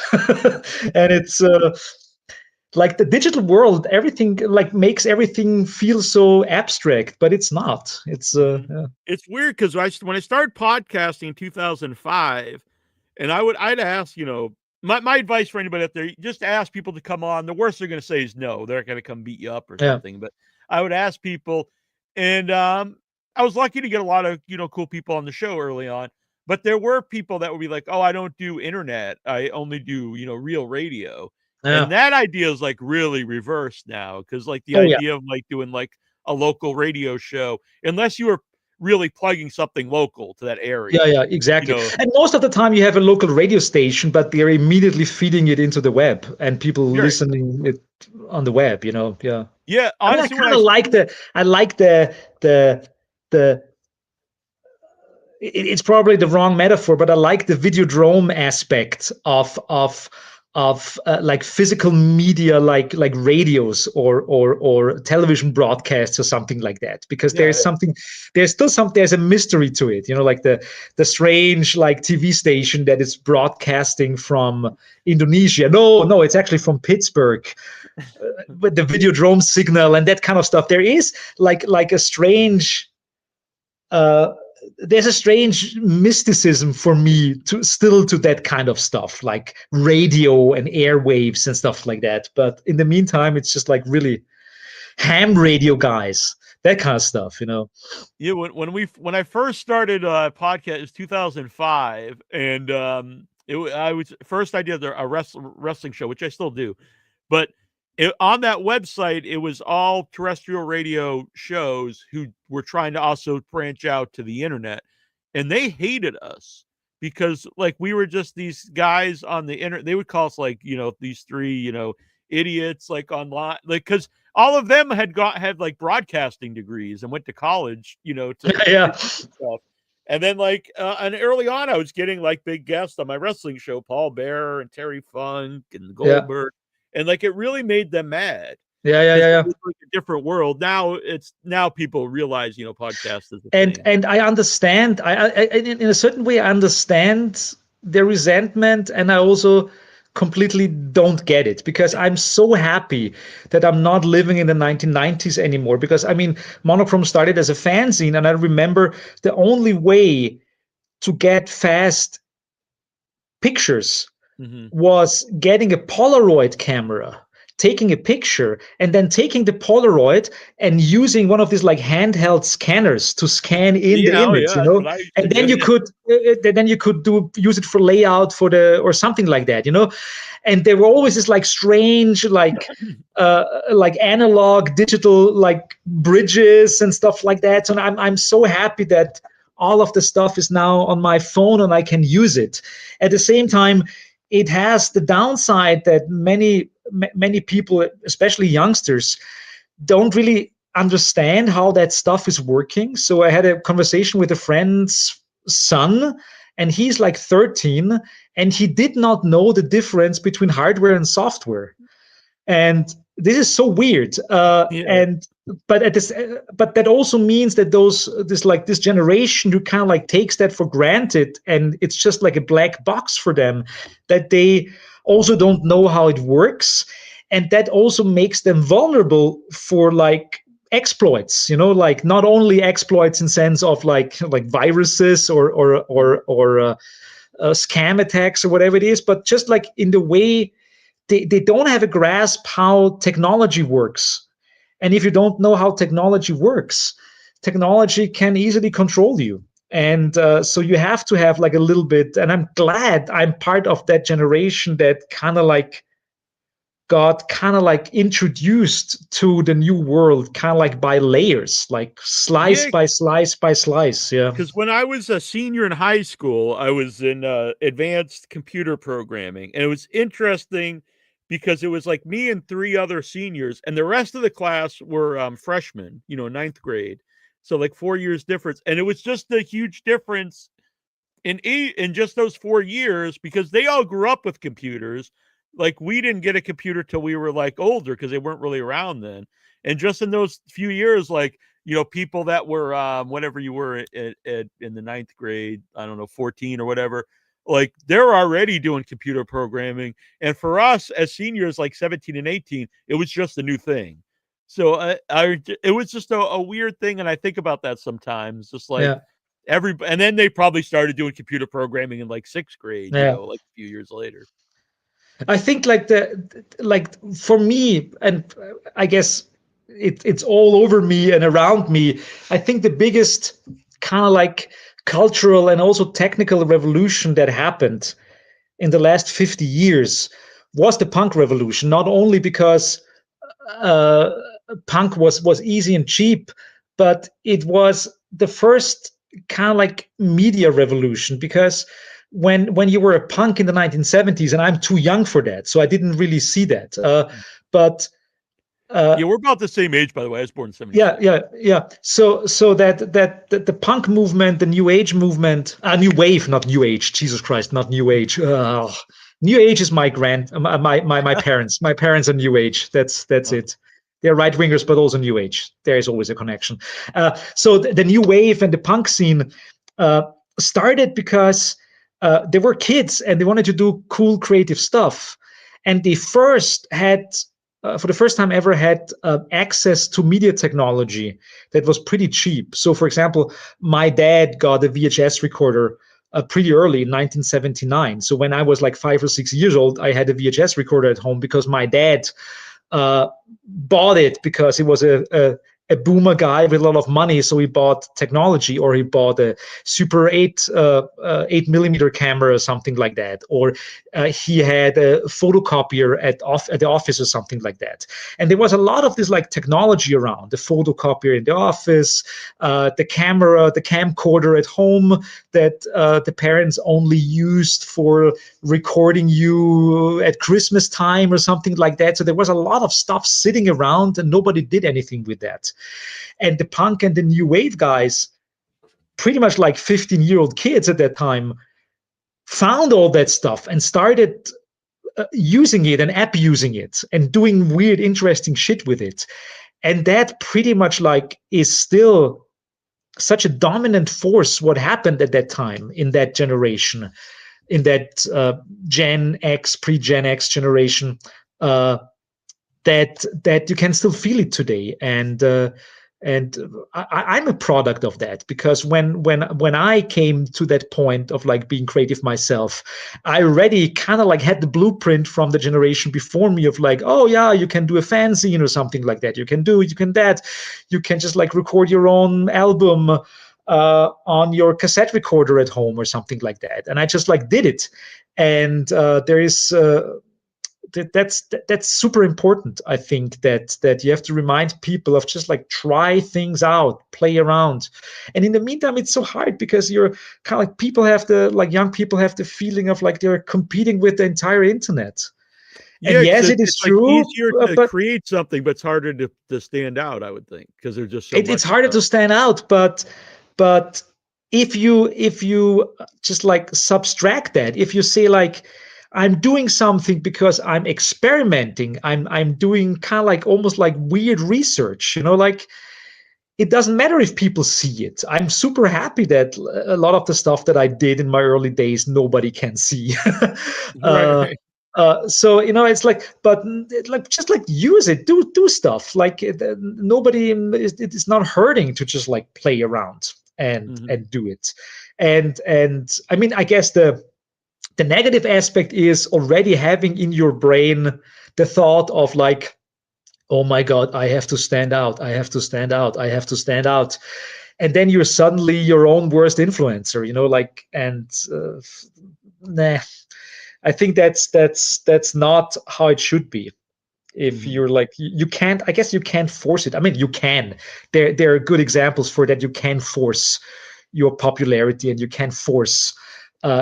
And it's like the digital world, everything like makes everything feel so abstract, but it's not. It's Mhm. yeah. It's weird because when I started podcasting in 2005, and I'd ask, my advice for anybody out there, just ask people to come on. The worst they're going to say is no. They're going to come beat you up or Yeah. something. But I would ask people, and I was lucky to get a lot of cool people on the show early on. But there were people that would be like, "Oh, I don't do internet. I only do real radio." And Yeah. that idea is like really reversed now because like the Oh yeah. idea of like doing like a local radio show, unless you were really plugging something local to that Yeah, area, yeah, you exactly. know, And most of the time you have a local radio station, but they're immediately feeding it into the web and people right. listening it on the web, Yeah. Yeah, I mean, I honestly, when kind of like the the it's probably the wrong metaphor, but I like the videodrome aspect of like physical media, like radios or television broadcasts or something like that, because yeah, yeah, there's a mystery to it, like the strange like TV station that is broadcasting from Indonesia. No, it's actually from Pittsburgh, with the videodrome signal and that kind of stuff. There is like a strange uh, there's a strange mysticism for me to that kind of stuff, like radio and airwaves and stuff like that. But in the meantime, it's just like really ham radio guys, that kind of stuff. yeah. When I first started podcast, it was 2005, and I was first I did a wrestling show, which I still do, but on that website, it was all terrestrial radio shows who were trying to also branch out to the internet, and they hated us because like we were just these guys on the internet. They would call us like these three idiots like online, like because all of them had like broadcasting degrees and went to college, to Yeah. do stuff. And then and early on, I was getting like big guests on my wrestling show, Paul Bearer and Terry Funk and Yeah. Goldberg, and like it really made them mad Yeah. because it Yeah. was like a different world. Now people realize podcast is a And thing. and I understand. In a certain way, I understand the resentment, and I also completely don't get it because I'm so happy that I'm not living in the 1990s anymore. Because I mean, Monochrome started as a fanzine, and I remember the only way to get fast pictures Mm-hmm. was getting a Polaroid camera, taking a picture, and then taking the Polaroid and using one of these like handheld scanners to scan in the Yeah, oh image, yeah, that's what I used to and do. then you could use it for layout for the or something like that, and there were always this like strange like analog digital like bridges and stuff like that. So I'm so happy that all of the stuff is now on my phone and I can use it. At the same time, it has the downside that many people, especially youngsters, don't really understand how that stuff is working. So I had a conversation with a friend's son, and he's like 13, and he did not know the difference between hardware and software. And this is so weird. Yeah. And but that also means that this generation who kind of like takes that for granted, and it's just like a black box for them, that they also don't know how it works, and that also makes them vulnerable for like exploits, like not only exploits in sense of like viruses or scam attacks or whatever it is, but just like in the way they don't have a grasp how technology works. And if you don't know how technology works, technology can easily control you. And so you have to have like a little bit, and I'm glad I'm part of that generation that kind of like got kind of like introduced to the new world, kind of like by layers, like slice Yeah, by slice by slice. Yeah. because when I was a senior in high school, I was in advanced computer programming, and it was interesting because it was like me and three other seniors, and the rest of the class were freshmen, ninth grade. So like 4 years difference, and it was just a huge difference in just those 4 years because they all grew up with computers. Like we didn't get a computer till we were like older because they weren't really around then. And just in those few years, like people that were whatever you were in the ninth grade, I don't know, 14 or whatever, like they're already doing computer programming. And for us as seniors, like 17 and 18, it was just a new thing. So it was just a weird thing, and I think about that sometimes, just like Yeah. and then they probably started doing computer programming in like sixth grade, Yeah. like a few years later. I think like for me, and I guess it's all over me and around me. I think the biggest kind of like cultural and also technical revolution that happened in the last 50 years was the punk revolution. Not only because uh, punk was easy and cheap, but it was the first kind of like media revolution. Because when you were a punk in the 1970s, and I'm too young for that, so I didn't really see that. But Yeah, we're about the same age, by the way. I was born in yeah, 76. yeah. So that the punk movement, the new age movement, new wave, not new age. Jesus Christ, not new age. New age is my parents. My parents are new age. That's it. They're right wingers, but also new age. There is always a connection. So the new wave and the punk scene started because they were kids and they wanted to do cool, creative stuff, and they first had for the first time ever had access to media technology that was pretty cheap. So, for example, my dad got a VHS recorder pretty early in 1979. So when I was like 5 or 6 years old, I had a VHS recorder at home because my dad bought it because it was a boomer guy with a lot of money, so he bought technology, or he bought a Super 8 millimeter camera or something like that, or he had a photocopier at the office or something like that. And there was a lot of this like technology around: the photocopier in the office, the camera, the camcorder at home that the parents only used for recording you at Christmas time or something like that. So there was a lot of stuff sitting around and nobody did anything with that. And the punk and the new wave guys, pretty much like 15-year-old kids at that time, found all that stuff and started using it and abusing it and doing weird, interesting shit with it. And that pretty much like is still such a dominant force what happened at that time in that generation, in that Gen X, pre-Gen X generation, that you can still feel it today. And I'm a product of that, because when I came to that point of like being creative myself, I already kind of like had the blueprint from the generation before me of like, oh yeah, you can do a fanzine or something like that. You can just like record your own album on your cassette recorder at home or something like that. And I just like did it. And there is that's super important. I think that you have to remind people of just like try things out, play around. And in the meantime, it's so hard because you're kind of like young people have the feeling of like they're competing with the entire internet. And Yeah, yes, it is it's like true, easier to but create something, but it's harder to stand out, I would think, because there's just so it's much harder stuff. to stand out. But if you just like subtract that, if you say like, I'm doing something because I'm experimenting, I'm doing kind of like almost like weird research, like it doesn't matter if people see it. I'm super happy that a lot of the stuff that I did in my early days nobody can see. Right, uh, right. so it's like, but like just like use it, do stuff. Like nobody, it's not hurting to just like play around and Mhm. and do it. And I mean, I guess the negative aspect is already having in your brain the thought of like, oh my God, I have to stand out. I have to stand out. I have to stand out. And then you're suddenly your own worst influencer, like, and nah, I think that's not how it should be. If Mhm. you're like, you can't, I guess you can't force it. I mean, you can. There are good examples for that. You can force your popularity and you can force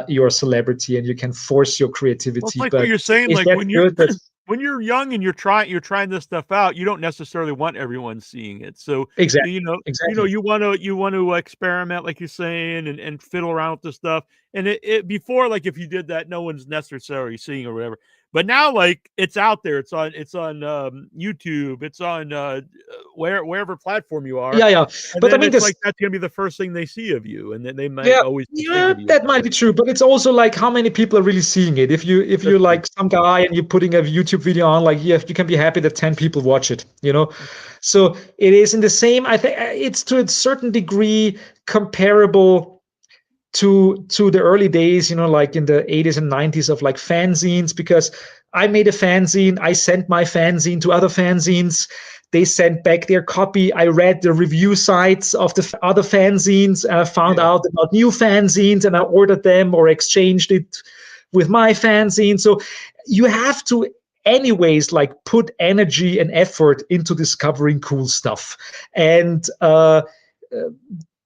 your celebrity and you can force your Well, it's creativity. like what But you're saying, is like that good? That's when you're young and you're trying this stuff out, you don't necessarily want everyone seeing it. So exactly, you know, exactly. you want to experiment, like you're saying, and fiddle around with the stuff. And it before, like if you did that, no one's necessarily seeing or whatever. But now, like it's out there. It's on YouTube. It's on wherever platform you are. Yeah, yeah. And But I then mean, it's this, like that's gonna be the first thing they see of you, and then they might yeah, always just think yeah, of you that that might way. be true. But it's also like how many people are really seeing it. If That's you're true. like some guy and you're putting a YouTube video on, like you can be happy that 10 people watch it. So it is in the same. I think it's to a certain degree comparable to the early days, like in the 80s and 90s of like fanzines, because I made a fanzine, I sent my fanzine to other fanzines, they sent back their copy, I read the review sites of the other fanzines, found Yeah. out about new fanzines, and I ordered them or exchanged it with my fanzine. So you have to anyways like put energy and effort into discovering cool stuff. And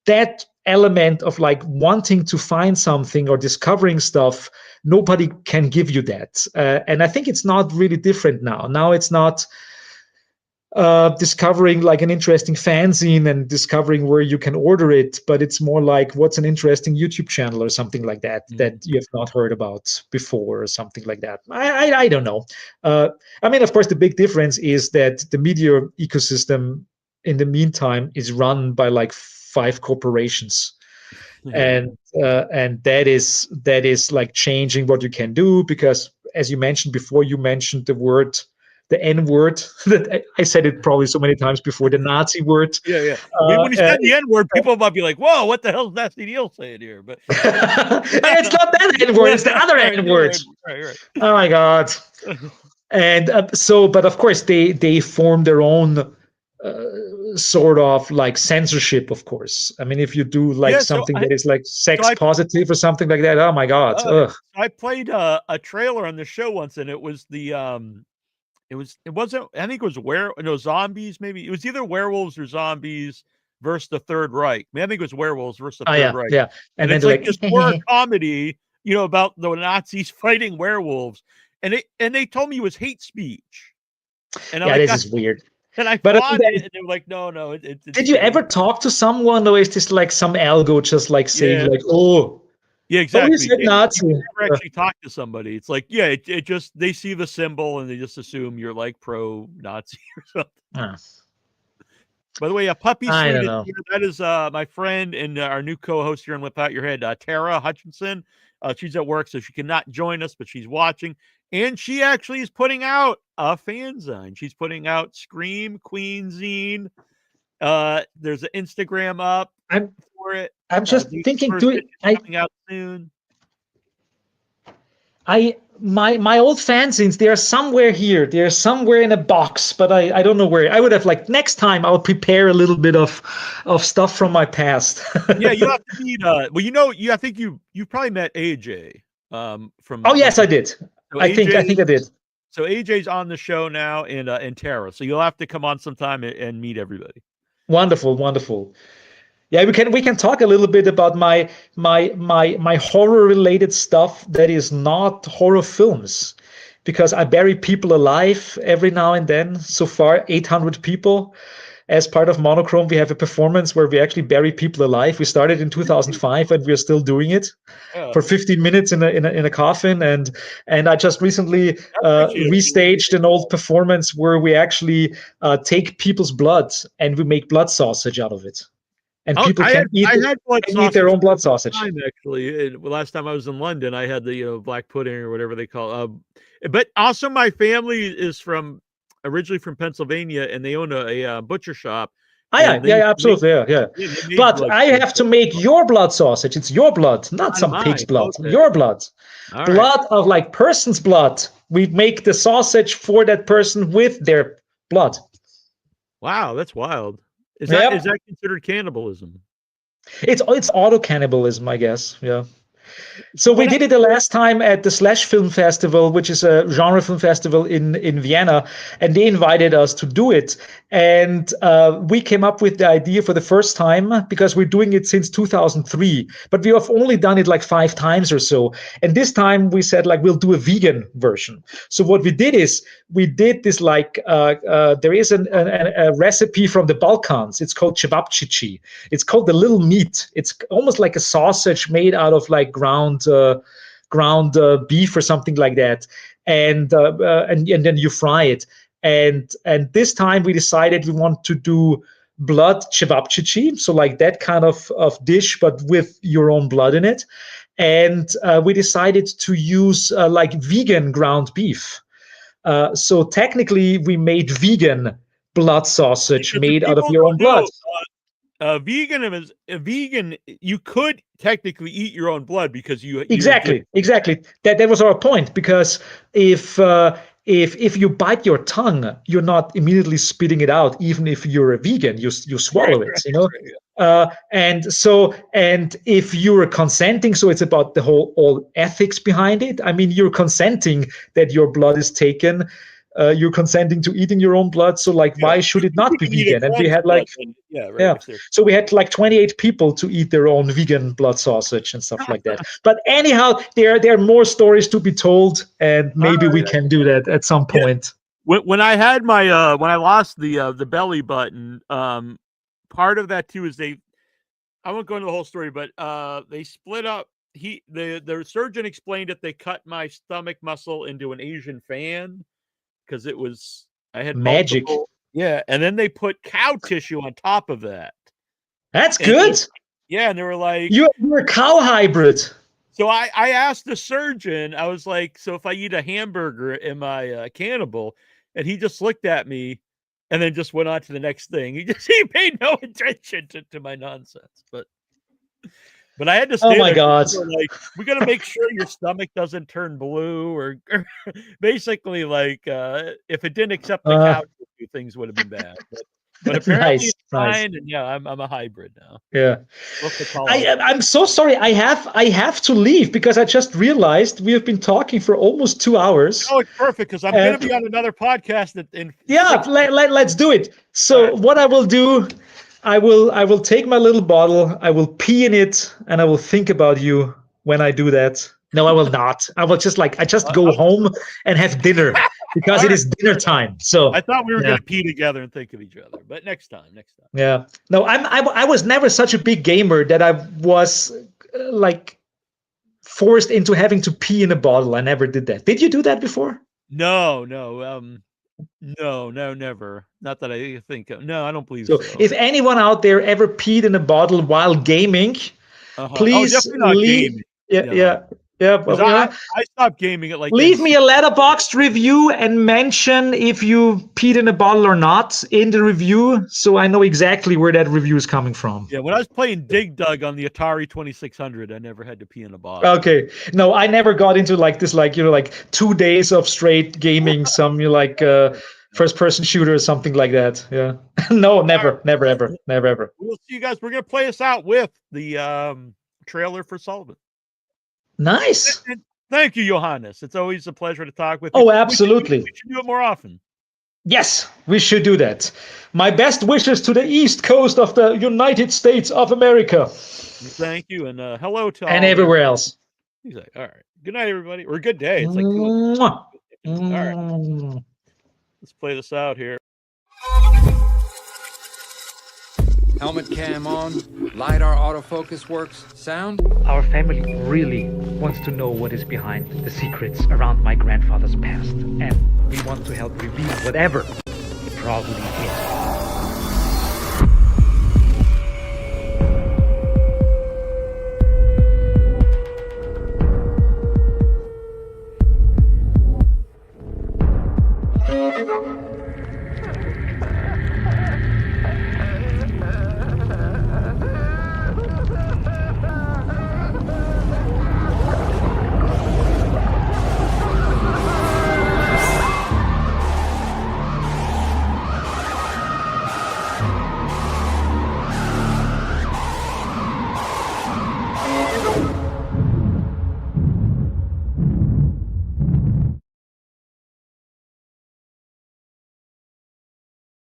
that element of like wanting to find something or discovering stuff, nobody can give you that. And I think it's not really different now it's not discovering like an interesting fanzine and discovering where you can order it, but it's more like what's an interesting YouTube channel or something like that that Mhm. you have not heard about before or something like that. I don't know. I mean, of course the big difference is that the media ecosystem in the meantime is run by like 5 corporations, Yeah. and that is like changing what you can do, because as you mentioned before, you mentioned the N word that I said it probably so many times before, the Nazi word. Yeah, yeah. When you said the It's N word, people might be like, "Whoa, what the hell is Nasty Neil saying here?" But it's not that N word, it's the other right, N the other word. N word. Right, Oh my God. And but of course they form their own sort of like censorship, of course. I mean, if you do like Yeah, something that is like so sex I positive or something like that, oh my God. uh, Ugh. I played a trailer on the show once, and it was it wasn't, I think it was zombies, maybe. It was either werewolves or zombies versus the Third Reich. I think it was werewolves versus the Oh Third yeah, Reich. yeah. And And then it's they're like like, this horror comedy, about the Nazis fighting werewolves. And they told me it was hate speech. And I'm yeah, like, this is weird. and I But fought it, and they were like, no, did it's you fake. ever talk to someone, or is this like some algo just like saying Yeah. like, oh, Yeah, you exactly. said You Nazi? can never actually talk to somebody. It's like, yeah, it just, they see the symbol and they just assume you're like pro-Nazi or something. Uh, By the way, a puppy I sleuth don't is know. here. That is my friend and our new co-host here on Without Your Head, Tara Hutchinson. She's at work, so she cannot join us, but she's watching. And she actually is putting out a fanzine. She's putting out Scream Queen Zine. There's an Instagram up I'm for it. I'm just The thinking, first do issue it. I coming out soon. I my old fanzines, they are somewhere here. They're somewhere in a box, but I don't know where. I would have like next time I'll prepare a little bit of stuff from my past. Yeah, you have to meet. Well, I think you probably met AJ. Oh From yes, I did. so I think I did. So AJ's on the show now, and Tara. So you'll have to come on sometime and meet everybody. Wonderful, wonderful. Yeah, we can talk a little bit about my horror related stuff that is not horror films, because I bury people alive every now and then. So far, 800 people. As part of Monochrome, we have a performance where we actually bury people alive. We started in 2005, and we're still doing it Yeah, for 15 minutes in a coffin. And I just recently I appreciate it. restaged an old performance where we actually take people's blood and we make blood sausage out of it, and Oh, people can eat I it, had blood can eat their sausage own for blood the first sausage. time, actually. Last time I was in London, I had the black pudding or whatever they call it. But also, my family is originally from Pennsylvania, and they own a butcher shop, Ah, and yeah, yeah, yeah, absolutely, yeah, yeah. they made But like I have to make your blood sausage. It's your blood, not out of some pig's mine. blood. Okay, Your blood, all right. blood of like person's blood. We make the sausage for that person with their blood. Wow, that's wild. Is Yep. that considered cannibalism? It's auto cannibalism, I guess. Yeah. So we What? did it the last time at the Slash Film Festival, which is a genre film festival in Vienna, and they invited us to do it. And we came up with the idea for the first time because we're doing it since 2003, but we have only done it like 5 times or so. And this time we said like we'll do a vegan version. So what we did is we did this like there is a recipe from the Balkans. It's called cevapcici. It's called the little meat. It's almost like a sausage made out of like ground beef or something like that, and then you fry it. And this time we decided we want to do blood cevapcici, so like that kind of dish, but with your own blood in it. And we decided to use like vegan ground beef. So technically, we made vegan blood sausage Because if made out of people your own don't blood. know, a vegan. You could technically eat your own blood because you're just Exactly. That was our point, because if if you bite your tongue, you're not immediately spitting it out, even if you're a vegan. You right, swallow it, right, you know. right. And if you're consenting, so it's about the whole all ethics behind it. I mean, you're consenting that your blood is taken. You're consenting to eating your own blood. So like, Yeah, why should it you not be can eat a vegan? And we friend's had blood, like, then yeah, right. yeah. If they're So we had like 28 people to eat their own vegan blood sausage and stuff like that. But anyhow, there are more stories to be told, and all maybe we right. can do that at some Yeah. point. When I had my when I lost the belly button, part of that too is I won't go into the whole story, but they split up. The surgeon explained that they cut my stomach muscle into an Asian fan because I had Magic. multiple. Yeah, and then they put cow tissue on top of that. That's And good. yeah, and they were like, You're a cow hybrid. so I asked the surgeon, I was like, so if I eat a hamburger, am I a cannibal? And he just looked at me and then just went on to the next thing. He paid no attention to my nonsense. But I had to Oh stay my there. God. They were like, we got to make sure your stomach doesn't turn blue, or basically like if it didn't accept the Uh, cow tissue, things would have been bad. But apparently Nice, it's nice. fine, and yeah, I'm a hybrid now. Yeah. What's the call? I'm so sorry. I have to leave because I just realized we have been talking for almost 2 hours. Oh, it's perfect because I'm going to be on another podcast in Yeah, 6 let's do it. So All right. what I will do, I will take my little bottle, I will pee in it, and I will think about you when I do that. No, I will not. I will just I just go home and have dinner because All it right, is dinner time. So I thought we were yeah. going to pee together and think of each other, but next time. Yeah. No, I was never such a big gamer that I was like forced into having to pee in a bottle. I never did that. Did you do that before? No, never. Not that I think of. No, I don't believe So so. if anyone out there ever peed in a bottle while gaming, Oh, please definitely not leave. gaming. Yeah, No, yeah. because I stopped gaming at like Leave me NC. a letterboxd review and mention if you peed in a bottle or not in the review, so I know exactly where that review is coming from. Yeah, when I was playing Dig Dug on the Atari 2600, I never had to pee in a bottle. Okay. No, I never got into this, 2 days of straight gaming, some first person shooter or something like that. Yeah. No, never, never, ever, never, ever. We'll see you guys. We're going to play us out with the trailer for Solvent. Nice. And thank you, Johannes. It's always a pleasure to talk with you. Oh, absolutely. We should do it more often. Yes, we should do that. My best wishes to the East Coast of the United States of America. Thank you, and hello to and all everywhere else. Exactly. All right. Good night, everybody, or good day. It's like Mwah. all right. Let's play this out here. Helmet cam on, LiDAR autofocus works, sound? Our family really wants to know what is behind the secrets around my grandfather's past, and we want to help reveal whatever it probably is.